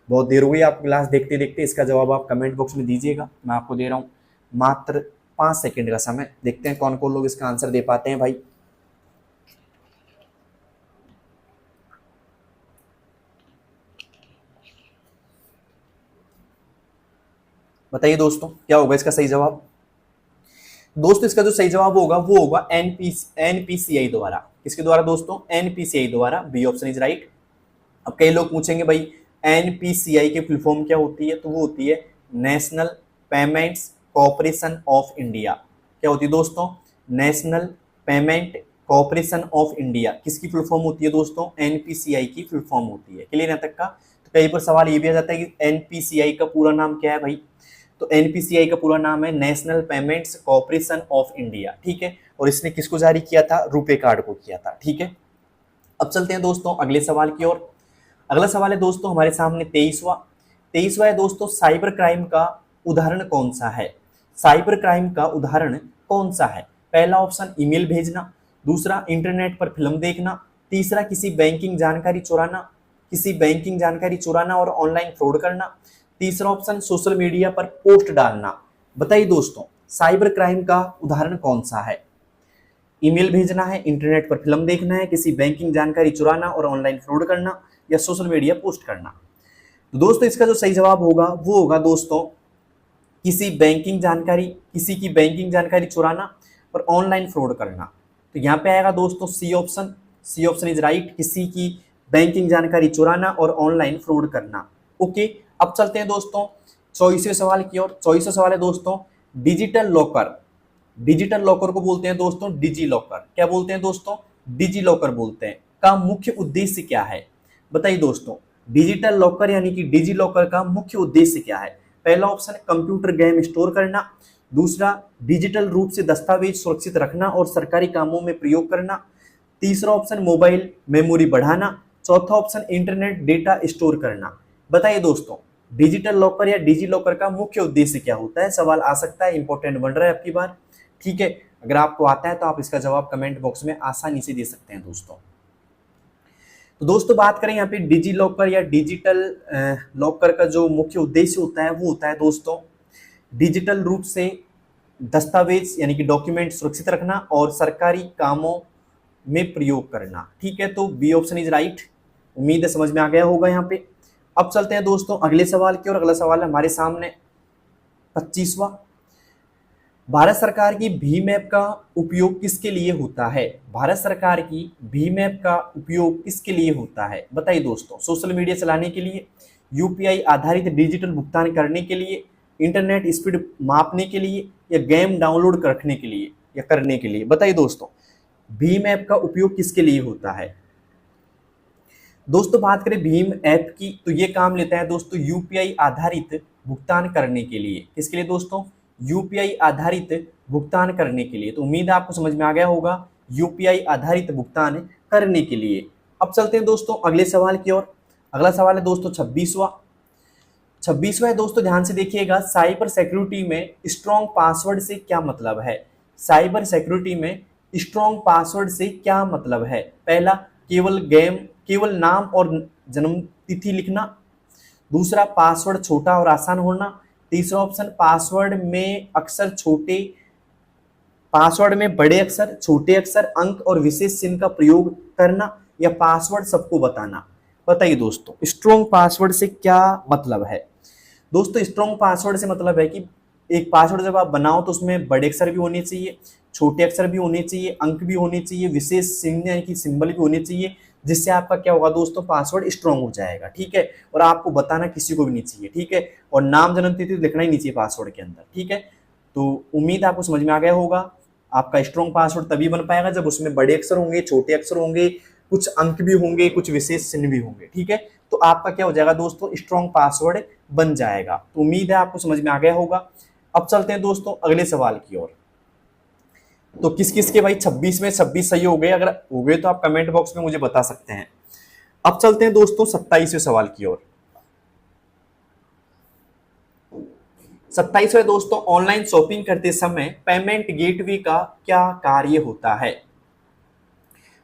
बहुत देर हो गई आपको क्लास देखते देखते, इसका जवाब आप कमेंट बॉक्स में दीजिएगा। मैं आपको दे रहा हूँ मात्र 5 सेकंड का समय। देखते हैं कौन कौन लोग इसका आंसर दे पाते हैं भाई। बताइए दोस्तों क्या होगा इसका सही जवाब? दोस्तों इसका जो सही जवाब होगा वो होगा एनपीसीआई द्वारा। किसके द्वारा दोस्तों? एनपीसीआई द्वारा। B option is right. अब कई लोग पूछेंगे भाई एनपीसीआई की फुल फॉर्म क्या होती है? तो वो होती है national payments corporation of India. क्या होती है दोस्तों? National payment corporation of India. किसकी फुल फॉर्म होती है दोस्तों? एनपीसीआई की फुल फॉर्म होती है। क्लियर यहाँ तक का? तो कई बार सवाल ये भी आ जाता है कि एनपीसीआई का पूरा नाम क्या है भाई? तो एनपीसीआई का पूरा नाम है national payments corporation of India. ठीक है, और इसने किसको जारी किया था? रुपे कार्ड को किया था। ठीक है, अब चलते हैं दोस्तों अगले सवाल की ओर। अगला सवाल है दोस्तों हमारे सामने 23वां है दोस्तों, साइबर क्राइम का उदाहरण कौन सा है? साइबर क्राइम का उदाहरण कौन सा है? पहला ऑप्शन ईमेल भेजना, दूसरा इंटरनेट पर फिल्म देखना, तीसरा किसी बैंकिंग जानकारी चुराना और ऑनलाइन फ्रॉड करना, तीसरा ऑप्शन सोशल मीडिया पर पोस्ट डालना। बताइए दोस्तों साइबर क्राइम का उदाहरण कौन सा है? ईमेल भेजना है, इंटरनेट पर फिल्म देखना है, किसी बैंकिंग जानकारी चुराना और ऑनलाइन फ्रॉड करना, या सोशल मीडिया पोस्ट करना? तो दोस्तों इसका जो सही जवाब होगा वो होगा दोस्तों किसी की बैंकिंग जानकारी चुराना और ऑनलाइन फ्रॉड करना। तो यहाँ पे आएगा दोस्तों सी ऑप्शन इज राइट, किसी की बैंकिंग जानकारी चुराना और ऑनलाइन फ्रॉड करना। ओके, अब चलते हैं दोस्तों 24वें सवाल की ओर। 24वां सवाल है दोस्तों, डिजिटल लॉकर को बोलते हैं दोस्तों डिजी लॉकर। क्या बोलते हैं दोस्तों? डिजी लॉकर बोलते हैं। का मुख्य उद्देश्य क्या है? बताइए दोस्तों, डिजिटल लॉकर यानी कि डिजी लॉकर का मुख्य उद्देश्य क्या है? पहला ऑप्शन है कंप्यूटर गेम स्टोर करना, दूसरा डिजिटल रूप से दस्तावेज सुरक्षित रखना और सरकारी कामों में प्रयोग करना, तीसरा ऑप्शन मोबाइल मेमोरी बढ़ाना, चौथा ऑप्शन इंटरनेट डेटा स्टोर करना। बताइए दोस्तों, डिजिटल लॉकर या डिजी लॉकर का मुख्य उद्देश्य क्या होता है? सवाल आ सकता है, इंपॉर्टेंट बन रहा है आपकी बार। ठीक है, अगर आपको आता है तो आप इसका जवाब कमेंट बॉक्स में आसानी से दे सकते हैं दोस्तों। तो दोस्तों बात करें यहाँ पे डिजी लॉकर या डिजिटल लॉकर का जो मुख्य उद्देश्य होता है वो होता है दोस्तों डिजिटल रूप से दस्तावेज यानी कि डॉक्यूमेंट सुरक्षित रखना और सरकारी कामों में प्रयोग करना। ठीक है, तो बी ऑप्शन इज राइट। उम्मीद है समझ में आ गया होगा यहाँ पे। अब चलते हैं दोस्तों अगले सवाल की ओर। अगला सवाल है हमारे सामने 25वां। भारत सरकार की भीम ऐप का उपयोग किसके लिए होता है? भारत सरकार की भीम ऐप का उपयोग किसके लिए होता है? बताइए दोस्तों, सोशल मीडिया चलाने के लिए, यूपीआई आधारित डिजिटल भुगतान करने के लिए, इंटरनेट स्पीड मापने के लिए, या गेम डाउनलोड रखने के लिए या करने के लिए? बताइए दोस्तों, भीम ऐप का उपयोग किसके लिए होता है? दोस्तों बात करें भीम ऐप की तो ये काम लेता है दोस्तों यूपीआई आधारित भुगतान करने के लिए। किसके लिए दोस्तों? यूपीआई आधारित भुगतान करने के लिए। तो उम्मीद है आपको समझ में आ गया होगा, यूपीआई आधारित भुगतान करने के लिए। अब चलते हैं दोस्तों अगले सवाल की ओर। अगला सवाल है दोस्तों 26वां है दोस्तों, ध्यान से देखिएगा। साइबर सिक्योरिटी में स्ट्रॉन्ग पासवर्ड से क्या मतलब है? साइबर सिक्योरिटी में स्ट्रॉन्ग पासवर्ड से क्या मतलब है? पहला, केवल नाम और जन्म तिथि लिखना, दूसरा पासवर्ड छोटा और आसान होना, तीसरा ऑप्शन पासवर्ड में बड़े अक्षर, छोटे अक्षर, अंक और विशेष चिन्ह का प्रयोग करना, या पासवर्ड सबको बताना। बताइए दोस्तों, स्ट्रॉन्ग पासवर्ड से क्या मतलब है? दोस्तों स्ट्रॉन्ग पासवर्ड से मतलब है कि एक पासवर्ड जब आप बनाओ तो उसमें बड़े अक्षर भी होने चाहिए, छोटे अक्षर भी होने चाहिए, अंक भी होने चाहिए, विशेष चिन्ह यानी कि सिंबल भी होने चाहिए, जिससे आपका क्या होगा दोस्तों, पासवर्ड स्ट्रॉन्ग हो जाएगा। ठीक है, और आपको बताना किसी को भी नहीं चाहिए। ठीक है, और नाम जन्म तिथि लिखना ही नहीं चाहिए पासवर्ड के अंदर। ठीक है, तो उम्मीद आपको समझ में आ गया होगा। आपका स्ट्रॉन्ग पासवर्ड तभी बन पाएगा जब उसमें बड़े अक्षर होंगे, छोटे अक्षर होंगे, कुछ अंक भी होंगे, कुछ विशेष चिन्ह भी होंगे। ठीक है, तो आपका क्या हो जाएगा दोस्तों, स्ट्रॉन्ग पासवर्ड बन जाएगा। तो उम्मीद है आपको समझ में आ गया होगा। अब चलते हैं दोस्तों अगले सवाल की ओर। तो किस किस के भाई 26 में 26 सही हो गए? अगर हो गए तो आप कमेंट बॉक्स में मुझे बता सकते हैं। अब चलते हैं दोस्तों 27वें सवाल की ओर। 27वें दोस्तों, ऑनलाइन शॉपिंग करते समय पेमेंट गेटवे का क्या कार्य होता है?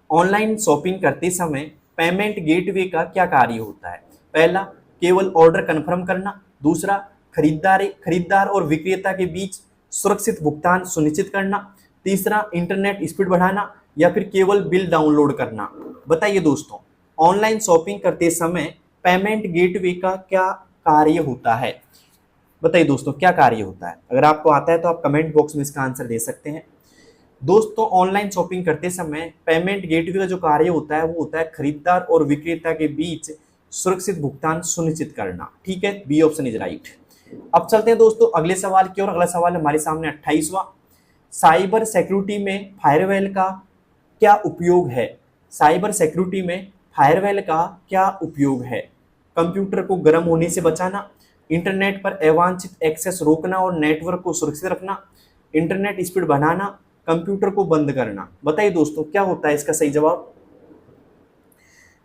ऑनलाइन शॉपिंग करते समय पेमेंट गेटवे का क्या कार्य होता है? पहला, केवल ऑर्डर कंफर्म करना, दूसरा खरीदार और विक्रेता के बीच सुरक्षित भुगतान सुनिश्चित करना, तीसरा इंटरनेट स्पीड बढ़ाना, या फिर केवल बिल डाउनलोड करना। बताइए दोस्तों, ऑनलाइन शॉपिंग करते समय पेमेंट गेटवे का क्या कार्य होता है? बताइए दोस्तों, क्या कार्य होता है? अगर आपको आता है तो आप कमेंट बॉक्स में इसका आंसर दे सकते हैं। दोस्तों ऑनलाइन शॉपिंग करते समय पेमेंट गेटवे का जो कार्य होता है वो होता है खरीदार और विक्रेता के बीच सुरक्षित भुगतान सुनिश्चित करना। ठीक है, बी ऑप्शन इज राइट। अब चलते हैं दोस्तों अगले सवाल की ओर। अगला सवाल हमारे सामने 28वां। साइबर सिक्योरिटी में फायरवॉल का क्या उपयोग है? साइबर सिक्योरिटी में फायरवॉल का क्या उपयोग है? कंप्यूटर को गर्म होने से बचाना, इंटरनेट पर अवांछित एक्सेस रोकना और नेटवर्क को सुरक्षित रखना, इंटरनेट स्पीड बढ़ाना, कंप्यूटर को बंद करना। बताइए दोस्तों, क्या होता है इसका सही जवाब?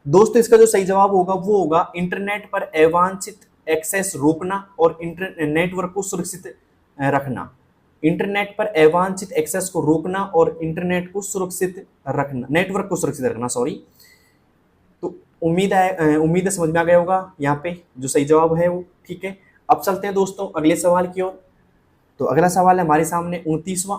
दोस्तों इसका जो सही जवाब होगा वो होगा इंटरनेट पर अवांछित एक्सेस रोकना और नेटवर्क को सुरक्षित रखना। इंटरनेट पर अवांछित एक्सेस को रोकना और इंटरनेट को सुरक्षित रखना, नेटवर्क को सुरक्षित रखना, सॉरी। तो उम्मीद है समझ में आ गया होगा यहाँ पे जो सही जवाब है वो। ठीक है, अब चलते हैं दोस्तों अगले सवाल की ओर। तो अगला सवाल है हमारे सामने 29वां।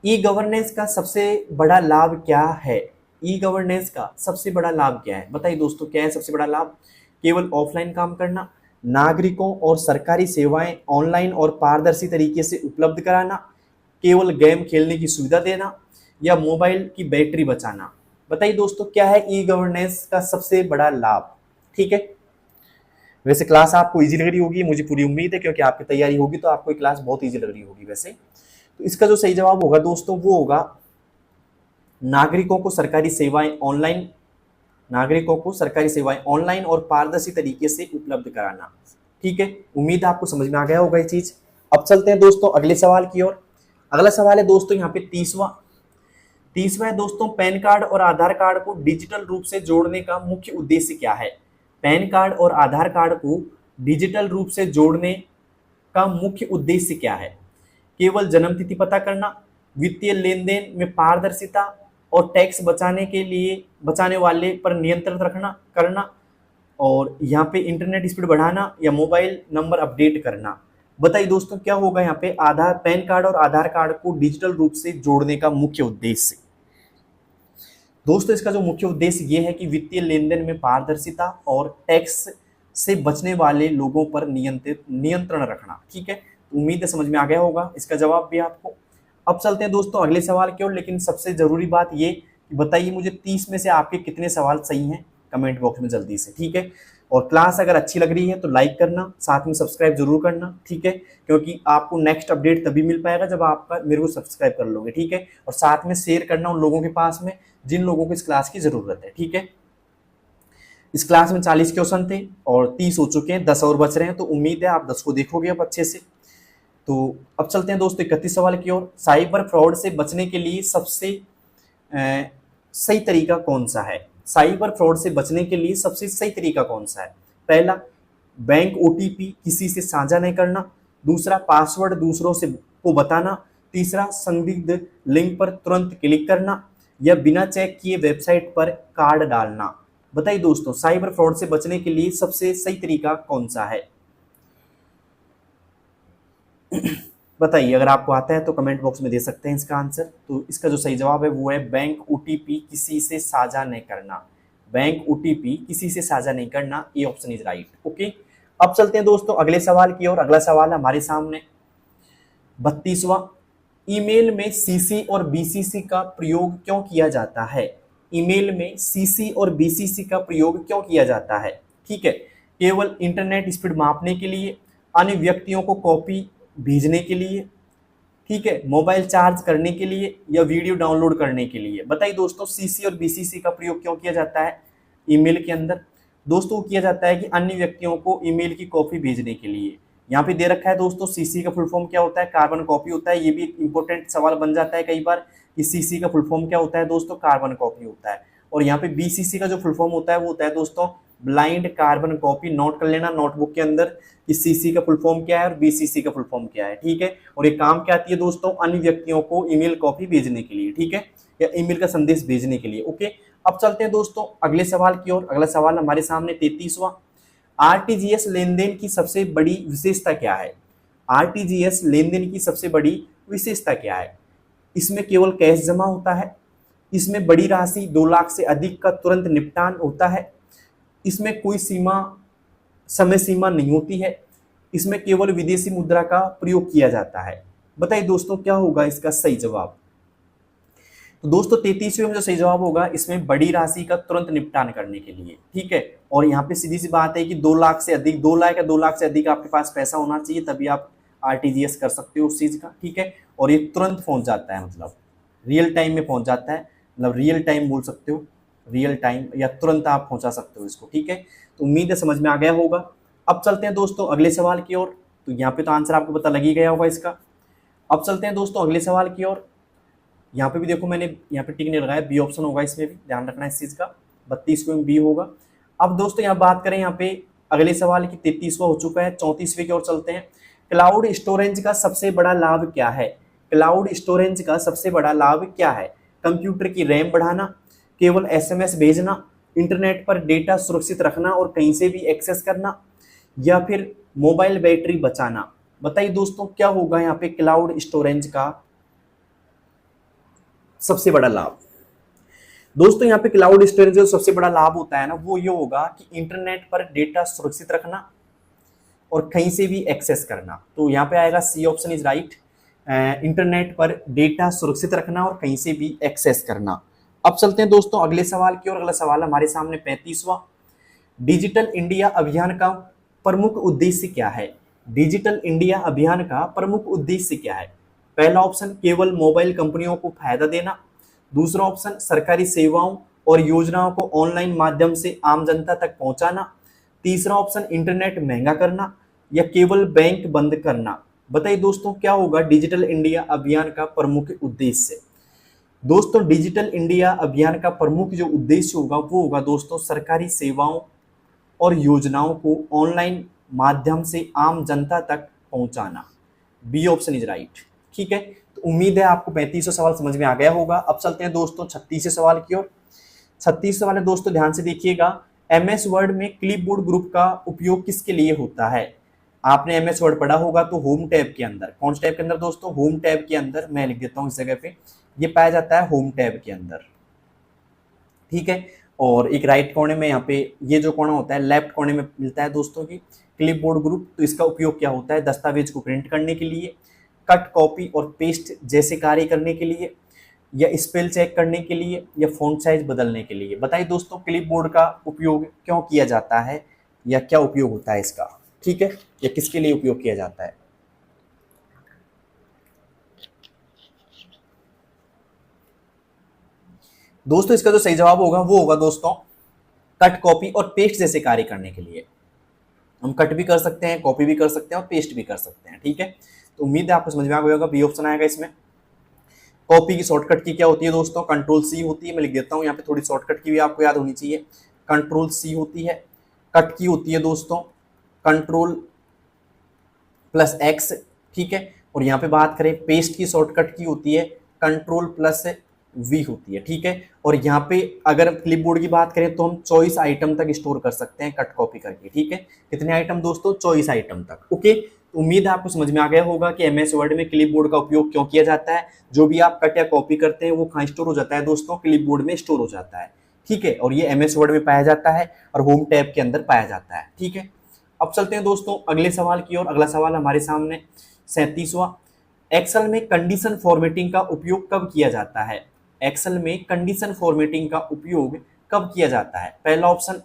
ई गवर्नेंस का सबसे बड़ा लाभ क्या है? ई गवर्नेंस का सबसे बड़ा लाभ क्या है? बताइए दोस्तों, क्या है सबसे बड़ा लाभ? केवल ऑफलाइन काम करना, नागरिकों और सरकारी सेवाएं ऑनलाइन और पारदर्शी तरीके से उपलब्ध कराना, केवल गेम खेलने की सुविधा देना, या मोबाइल की बैटरी बचाना। बताइए दोस्तों, क्या है ई गवर्नेंस का सबसे बड़ा लाभ? ठीक है, वैसे क्लास आपको इजी लग रही होगी, मुझे पूरी उम्मीद है, क्योंकि आपकी तैयारी होगी तो आपको ये क्लास बहुत इजी लग रही होगी वैसे। तो इसका जो सही जवाब होगा दोस्तों वो होगा नागरिकों को सरकारी सेवाएं ऑनलाइन नागरिकों को सरकारी सेवाएं ऑनलाइन और पारदर्शी तरीके से उपलब्ध कराना। ठीक है, उम्मीद है आपको समझ में आ गया होगा ये चीज। अब चलते हैं दोस्तों अगले सवाल की ओर। अगला सवाल है दोस्तों यहाँ पे 30वां है दोस्तों, पैन कार्ड और आधार कार्ड को डिजिटल रूप से जोड़ने का मुख्य उद्देश्य क्या है? पैन कार्ड और आधार कार्ड को डिजिटल रूप से जोड़ने का मुख्य उद्देश्य क्या है? केवल जन्मतिथि पता करना, वित्तीय लेन देन में पारदर्शिता और टैक्स बचाने वाले पर नियंत्रण करना, और यहाँ पे इंटरनेट स्पीड बढ़ाना या मोबाइल नंबर अपडेट करना। बताइए दोस्तों क्या होगा यहाँ पे पैन कार्ड और आधार कार्ड को डिजिटल रूप से जोड़ने का मुख्य उद्देश्य? दोस्तों इसका जो मुख्य उद्देश्य ये है कि वित्तीय लेन देन में पारदर्शिता और टैक्स से बचने वाले लोगों पर नियंत्रण रखना। ठीक है, उम्मीद है समझ में आ गया होगा इसका जवाब भी आपको। अब चलते हैं दोस्तों अगले सवाल की ओर, लेकिन सबसे जरूरी बात ये कि बताइए मुझे 30 में से आपके कितने सवाल सही हैं कमेंट बॉक्स में जल्दी से। ठीक है, और क्लास अगर अच्छी लग रही है तो लाइक करना, साथ में सब्सक्राइब जरूर करना। ठीक है, क्योंकि आपको नेक्स्ट अपडेट तभी मिल पाएगा जब आप मेरे को सब्सक्राइब कर लोगे। ठीक है, और साथ में शेयर करना उन लोगों के पास में जिन लोगों को इस क्लास की जरूरत है। ठीक है, इस क्लास में 40 क्वेश्चन थे और 30 हो चुके हैं, 10 और बच रहे हैं, तो उम्मीद है आप 10 को देखोगे अब अच्छे से। तो अब चलते हैं दोस्तों 31 सवाल की ओर। साइबर फ्रॉड से बचने के लिए सबसे सही तरीका कौन सा है? साइबर फ्रॉड से बचने के लिए सबसे सही तरीका कौन सा है? पहला, बैंक ओटीपी किसी से साझा नहीं करना। दूसरा, पासवर्ड दूसरों से को बताना। तीसरा, संदिग्ध लिंक पर तुरंत क्लिक करना, या बिना चेक किए वेबसाइट पर कार्ड डालना। बताइए दोस्तों साइबर फ्रॉड से बचने के लिए सबसे सही तरीका कौन सा है? बताइए, अगर आपको आता है तो कमेंट बॉक्स में दे सकते हैं इसका आंसर। तो इसका जो सही जवाब है वो है बैंक ओटीपी किसी से साझा नहीं करना। बैंक ओटीपी किसी से साझा नहीं करना, ये ऑप्शन इज राइट। ओके, अब चलते हैं दोस्तों अगले सवाल की ओर। अगला सवाल है हमारे सामने 32वां, ईमेल में सीसी और बीसीसी का प्रयोग क्यों किया जाता है? ईमेल में सीसी और बीसीसी का प्रयोग क्यों किया जाता है? ठीक है, केवल इंटरनेट स्पीड मापने के लिए, अन्य व्यक्तियों को कॉपी भेजने के लिए, ठीक है, मोबाइल चार्ज करने के लिए, या वीडियो डाउनलोड करने के लिए। बताइए दोस्तों सीसी और बीसीसी का प्रयोग क्यों किया जाता है ईमेल के अंदर? दोस्तों किया जाता है कि अन्य व्यक्तियों को ईमेल की कॉपी भेजने के लिए। यहाँ पे दे रखा है दोस्तों सीसी का फुल फॉर्म क्या होता है, कार्बन कॉपी होता है। ये भी इंपॉर्टेंट सवाल बन जाता है कई बार कि सीसी का फुल फॉर्म क्या होता है दोस्तों, कार्बन कॉपी होता है। और यहाँ पे बीसीसी का जो फुल फॉर्म होता है वो होता है दोस्तों ब्लाइंड कार्बन कॉपी। नोट कर लेना नोटबुक के अंदर कि सीसी का फुल फॉर्म क्या है और बीसीसी का फुल फॉर्म क्या है। ठीक है, और ये काम क्या आती है दोस्तों, अन्य व्यक्तियों को ईमेल कॉपी भेजने के लिए, ठीक है, या ईमेल का संदेश भेजने के लिए। ओके, अब चलते हैं दोस्तों अगले सवाल की ओर। अगला सवाल हमारे सामने 33वां, आरटीजीएस लेन देन की सबसे बड़ी विशेषता क्या है? आरटीजीएस लेन देन की सबसे बड़ी विशेषता क्या है? इसमें केवल कैश जमा होता है, इसमें बड़ी राशि 2 लाख से अधिक का तुरंत निपटान होता है, इसमें कोई समय सीमा नहीं होती है, इसमें केवल विदेशी मुद्रा का प्रयोग किया जाता है। बताइए दोस्तों क्या होगा इसका सही जवाब? तो दोस्तों 33वें में जो सही जवाब होगा इसमें बड़ी राशि का तुरंत निपटान करने के लिए। ठीक है, और यहाँ पे सीधी सी बात है कि 2 लाख से अधिक, 2 लाख या 2 लाख से अधिक आपके पास पैसा होना चाहिए, तभी आप आरटीजीएस कर सकते हो उस चीज का। ठीक है, और ये तुरंत पहुंच जाता है, मतलब रियल टाइम में पहुंच जाता है, मतलब रियल टाइम बोल सकते हो, रियल टाइम या तुरंत आप पहुंचा सकते हो इसको। ठीक है, तो उम्मीद है समझ में आ गया होगा। अब चलते हैं दोस्तों अगले सवाल की ओर। तो यहाँ पे तो आंसर आपको पता लग ही गया होगा इसका। अब चलते हैं दोस्तों अगले सवाल की ओर। यहाँ पे भी देखो मैंने यहाँ पे टिक नहीं लगाया, बी ऑप्शन होगा, इसमें भी ध्यान रखना इस चीज का। 32वें में बी होगा। अब दोस्तों यहाँ बात करें यहाँ पे अगले सवाल की 33वां हो चुका है, 34वें की ओर चलते हैं। क्लाउड स्टोरेज का सबसे बड़ा लाभ क्या है? क्लाउड स्टोरेज का सबसे बड़ा लाभ क्या है? कंप्यूटर की रैम बढ़ाना, केवल एसएमएस भेजना, इंटरनेट पर डेटा सुरक्षित रखना और कहीं से भी एक्सेस करना, या फिर मोबाइल बैटरी बचाना। बताइए दोस्तों क्या होगा यहाँ पे क्लाउड स्टोरेज का सबसे बड़ा लाभ? दोस्तों यहाँ पे क्लाउड स्टोरेज का सबसे बड़ा लाभ होता है ना, वो ये होगा कि इंटरनेट पर डेटा सुरक्षित रखना और कहीं से भी एक्सेस करना। तो यहाँ पे आएगा C option is right, internet पर डेटा सुरक्षित रखना और कहीं से भी एक्सेस करना। अब चलते हैं दोस्तों अगले सवाल की ओर। अगला सवाल हमारे सामने 35वां, डिजिटल इंडिया अभियान का प्रमुख उद्देश्य क्या है? डिजिटल इंडिया अभियान का प्रमुख उद्देश्य क्या है? पहला ऑप्शन केवल मोबाइल कंपनियों को फायदा देना, दूसरा ऑप्शन सरकारी सेवाओं और योजनाओं को ऑनलाइन माध्यम से आम जनता तक पहुंचाना। तीसरा ऑप्शन इंटरनेट महंगा करना या केवल बैंक बंद करना। बताइए दोस्तों क्या होगा डिजिटल इंडिया अभियान का प्रमुख उद्देश्य। दोस्तों डिजिटल इंडिया अभियान का प्रमुख जो उद्देश्य होगा वो होगा दोस्तों सरकारी सेवाओं और योजनाओं को ऑनलाइन माध्यम से आम जनता तक पहुंचाना। B option is right. ठीक है, तो उम्मीद है आपको 3500 सवाल समझ में आ गया होगा। अब चलते हैं दोस्तों 36 सवाल की ओर। 36 सवाल है दोस्तों, ध्यान से देखिएगा। एमएस वर्ड में क्लिपबोर्ड ग्रुप का उपयोग किसके लिए होता है। आपने एमएस वर्ड पढ़ा होगा तो होम टैब के अंदर, कौन से टैब के अंदर दोस्तों, होम टैब के अंदर, मैं लिख देता हूं इस जगह पे, ये पाया जाता है होम टैब के अंदर। ठीक है, और एक राइट कोने में यहाँ पे ये जो कोना होता है लेफ्ट कोने में मिलता है दोस्तों की क्लिपबोर्ड ग्रुप। तो इसका उपयोग क्या होता है, दस्तावेज को प्रिंट करने के लिए, कट कॉपी और पेस्ट जैसे कार्य करने के लिए, या स्पेल चेक करने के लिए, या फॉन्ट साइज बदलने के लिए। बताइए दोस्तों क्लिपबोर्ड का उपयोग क्यों किया जाता है या क्या उपयोग होता है इसका। ठीक है, या किसके लिए उपयोग किया जाता है। दोस्तों इसका जो सही जवाब होगा वो होगा दोस्तों कट कॉपी और पेस्ट जैसे कार्य करने के लिए। हम कट भी कर सकते हैं, कॉपी भी कर सकते हैं और पेस्ट भी कर सकते हैं। ठीक है, तो उम्मीद है आपको समझ में आ गया होगा। बी ऑप्शन आएगा इसमें। कॉपी की शॉर्टकट की क्या होती है दोस्तों, कंट्रोल सी होती है। मैं लिख देता हूँ यहाँ पे, थोड़ी शॉर्टकट की भी आपको याद होनी चाहिए। कंट्रोल सी होती है। कट की होती है दोस्तों कंट्रोल प्लस एक्स। ठीक है, और यहाँ पे बात करें पेस्ट की शॉर्टकट की होती है कंट्रोल प्लस वी होती है। ठीक है, और यहाँ पे अगर क्लिपबोर्ड की बात करें तो हम 24 आइटम तक स्टोर कर सकते हैं कट कॉपी करके। ठीक है, कितने आइटम दोस्तों, 24 आइटम तक। ओके, तो उम्मीद है आपको समझ में आ गया होगा कि एमएस वर्ड में क्लिपबोर्ड का उपयोग क्यों किया जाता है। जो भी आप कट या कॉपी करते हैं वो कहाँ स्टोर हो जाता है दोस्तों, क्लिपबोर्ड में स्टोर हो जाता है। ठीक है, और ये एमएस वर्ड में पाया जाता है और होम टैब के अंदर पाया जाता है। ठीक है, अब चलते हैं दोस्तों अगले सवाल की ओर। अगला सवाल हमारे सामने 37वां। एक्सेल में कंडीशन फॉर्मेटिंग का उपयोग कब किया जाता है। एक्सेल में कंडीशन फॉर्मेटिंग का उपयोग कब किया जाता है। पहला ऑप्शन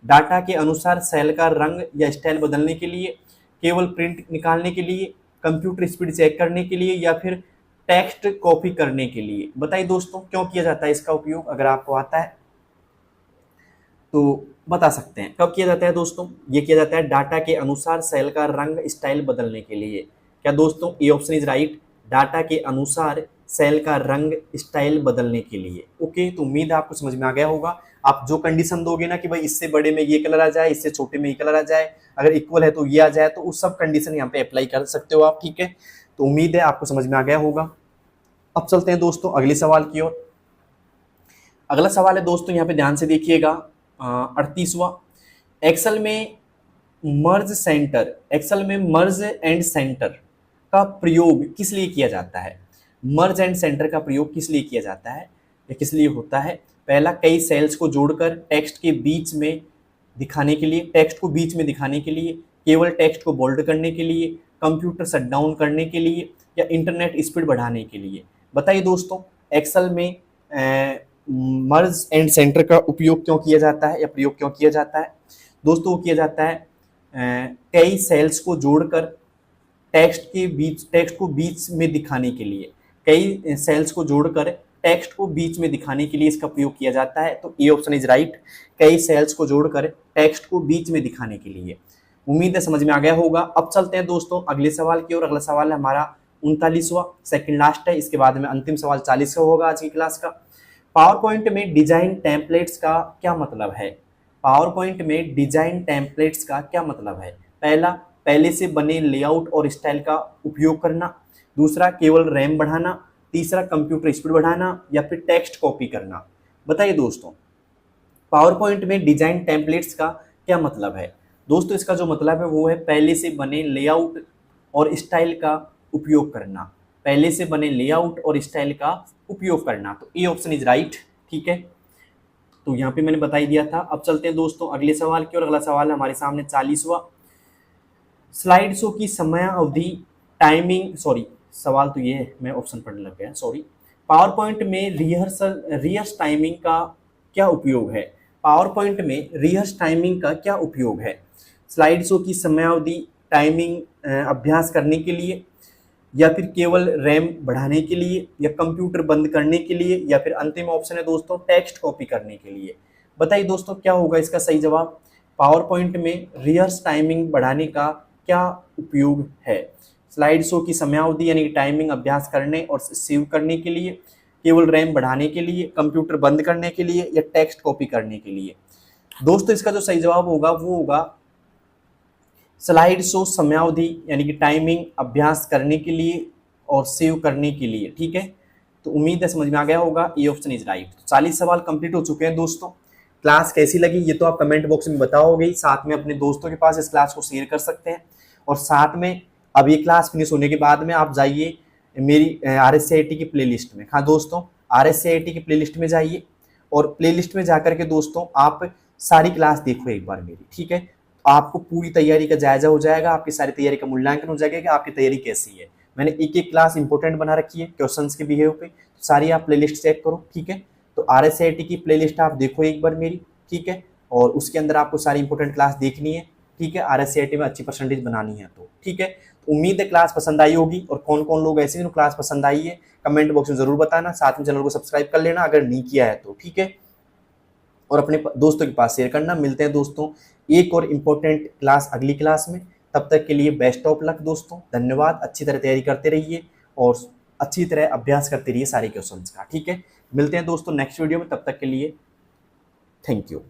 डाटा के अनुसार सेल का रंग या स्टाइल बदलने के लिए, केवल प्रिंट निकालने के लिए, कंप्यूटर स्पीड चेक करने के लिए, या फिर टेक्स्ट कॉपी करने के लिए। बताइए दोस्तों क्यों किया जाता है इसका उपयोग, अगर आपको आता है तो बता सकते हैं। कब किया जाता है दोस्तों, ये किया जाता है डाटा के अनुसार सेल का रंग स्टाइल बदलने के लिए। क्या दोस्तों, A option is right, data के अनुसार सेल का रंग स्टाइल बदलने के लिए। ओके, तो उम्मीद है आपको समझ में आ गया होगा। आप जो कंडीशन दोगे ना कि भाई इससे बड़े में ये कलर आ जाए, इससे छोटे में ये कलर आ जाए, अगर इक्वल है तो ये आ जाए, तो उस सब कंडीशन यहाँ पे अप्लाई कर सकते हो आप। ठीक है, तो उम्मीद है आपको समझ में आ गया होगा। अब चलते हैं दोस्तों अगले सवाल की ओर। अगला सवाल है दोस्तों, यहाँ पे ध्यान से देखिएगा, 38वां। एक्सेल में मर्ज सेंटर, एक्सेल में मर्ज एंड सेंटर का प्रयोग किस लिए किया जाता है। मर्ज एंड सेंटर का प्रयोग किस लिए किया जाता है या किस लिए होता है। पहला, कई सेल्स को जोड़कर टेक्स्ट के बीच में दिखाने के लिए, टेक्स्ट को बीच में दिखाने के लिए, केवल टेक्स्ट को बोल्ड करने के लिए, कंप्यूटर शटडाउन करने के लिए, या इंटरनेट स्पीड बढ़ाने के लिए। बताइए दोस्तों एक्सेल में मर्ज एंड सेंटर का उपयोग क्यों किया जाता है या प्रयोग क्यों किया जाता है। दोस्तों वो किया जाता है कई सेल्स को जोड़कर टेक्स्ट को बीच में दिखाने के लिए, कई सेल्स को जोड़कर टेक्स्ट को बीच में दिखाने के लिए इसका प्रयोग किया जाता है। तो ए ऑप्शन इज राइट, कई सेल्स को जोड़कर टेक्स्ट को बीच में दिखाने के लिए। उम्मीद है समझ में आ गया होगा। अब चलते हैं दोस्तों अगले सवाल की ओर। अगला सवाल है हमारा 39वां, सेकंड लास्ट है, इसके बाद में अंतिम सवाल 40 का होगा आज की क्लास का। पावर पॉइंट में डिजाइन टेम्पलेट्स का क्या मतलब है। पावर पॉइंट में डिजाइन टेम्पलेट्स का क्या मतलब है। पहला, पहले से बने लेआउट और स्टाइल का उपयोग करना। दूसरा, केवल रैम बढ़ाना। तीसरा, कंप्यूटर स्पीड बढ़ाना, या फिर टेक्स्ट कॉपी करना। बताइए दोस्तों पावर पॉइंट में डिजाइन टेम्पलेट्स का क्या मतलब है। दोस्तों इसका जो मतलब है वो है पहले से बने लेआउट और स्टाइल का उपयोग करना, पहले से बने लेआउट और स्टाइल का उपयोग करना। तो ए ऑप्शन इज राइट। ठीक है, तो यहाँ पे मैंने बता ही दिया था। अब चलते हैं दोस्तों अगले सवाल की ओर। अगला सवाल है हमारे सामने 40वां। स्लाइड शो की समय अवधि टाइमिंग, सॉरी सवाल तो ये है, मैं ऑप्शन पढ़ने लग गया, सॉरी। पावर पॉइंट में रिहर्स टाइमिंग का क्या उपयोग है। पावर पॉइंट में रिहर्स टाइमिंग का क्या उपयोग है। स्लाइड शो की समयावधि टाइमिंग अभ्यास करने के लिए, या फिर केवल रैम बढ़ाने के लिए, या कंप्यूटर बंद करने के लिए, या फिर अंतिम ऑप्शन है दोस्तों टेक्स्ट कॉपी करने के लिए। बताइए दोस्तों क्या होगा इसका सही जवाब। पावर पॉइंट में रिहर्स टाइमिंग बढ़ाने का क्या उपयोग है। स्लाइड शो की समयावधि यानी टाइमिंग अभ्यास करने और सेव करने के लिए, केवल रैम बढ़ाने के लिए, कंप्यूटर बंद करने के लिए, या टेक्स्ट कॉपी करने के लिए। दोस्तों इसका जो सही जवाब होगा वो होगा स्लाइड शो समयावधि यानी कि टाइमिंग अभ्यास करने के लिए और सेव करने के लिए। ठीक है, तो उम्मीद है समझ में आ गया होगा, ये ऑप्शन इज राइट। 40 सवाल कंप्लीट हो चुके हैं दोस्तों। क्लास कैसी लगी ये तो आप कमेंट बॉक्स में बताओगे, साथ में अपने दोस्तों के पास इस क्लास को शेयर कर सकते हैं। और साथ में अब ये क्लास फिनिश होने के बाद में आप जाइए मेरी RSCIT की प्लेलिस्ट में। हाँ दोस्तों, RSCIT की प्लेलिस्ट में जाइए और प्लेलिस्ट में जाकर के दोस्तों आप सारी क्लास देखो एक बार मेरी। ठीक है, आपको पूरी तैयारी का जायजा हो जाएगा, आपकी सारी तैयारी का मूल्यांकन हो जाएगा कि आपकी तैयारी कैसी है। मैंने एक एक क्लास इंपॉर्टेंट बना रखी है क्वेश्चंस के बिहेव पे, तो सारी आप प्लेलिस्ट चेक करो। ठीक है, तो RSCIT की प्लेलिस्ट आप देखो एक बार मेरी। ठीक है, और उसके अंदर आपको सारी इंपॉर्टेंट क्लास देखनी है। ठीक है, RSCIT में अच्छी परसेंटेज बनानी है तो। ठीक है, तो उम्मीद है क्लास पसंद आई होगी। और कौन कौन लोग ऐसे हैं क्लास पसंद आई है कमेंट बॉक्स में जरूर बताना। साथ में चैनल को सब्सक्राइब कर लेना अगर नहीं किया है तो। ठीक है, और अपने दोस्तों के पास शेयर करना। मिलते हैं दोस्तों एक और इम्पोर्टेंट क्लास अगली क्लास में। तब तक के लिए बेस्ट ऑफ लक दोस्तों, धन्यवाद। अच्छी तरह तैयारी करते रहिए और अच्छी तरह अभ्यास करते रहिए सारे क्वेश्चंस का। ठीक है, मिलते हैं दोस्तों नेक्स्ट वीडियो में, तब तक के लिए थैंक यू।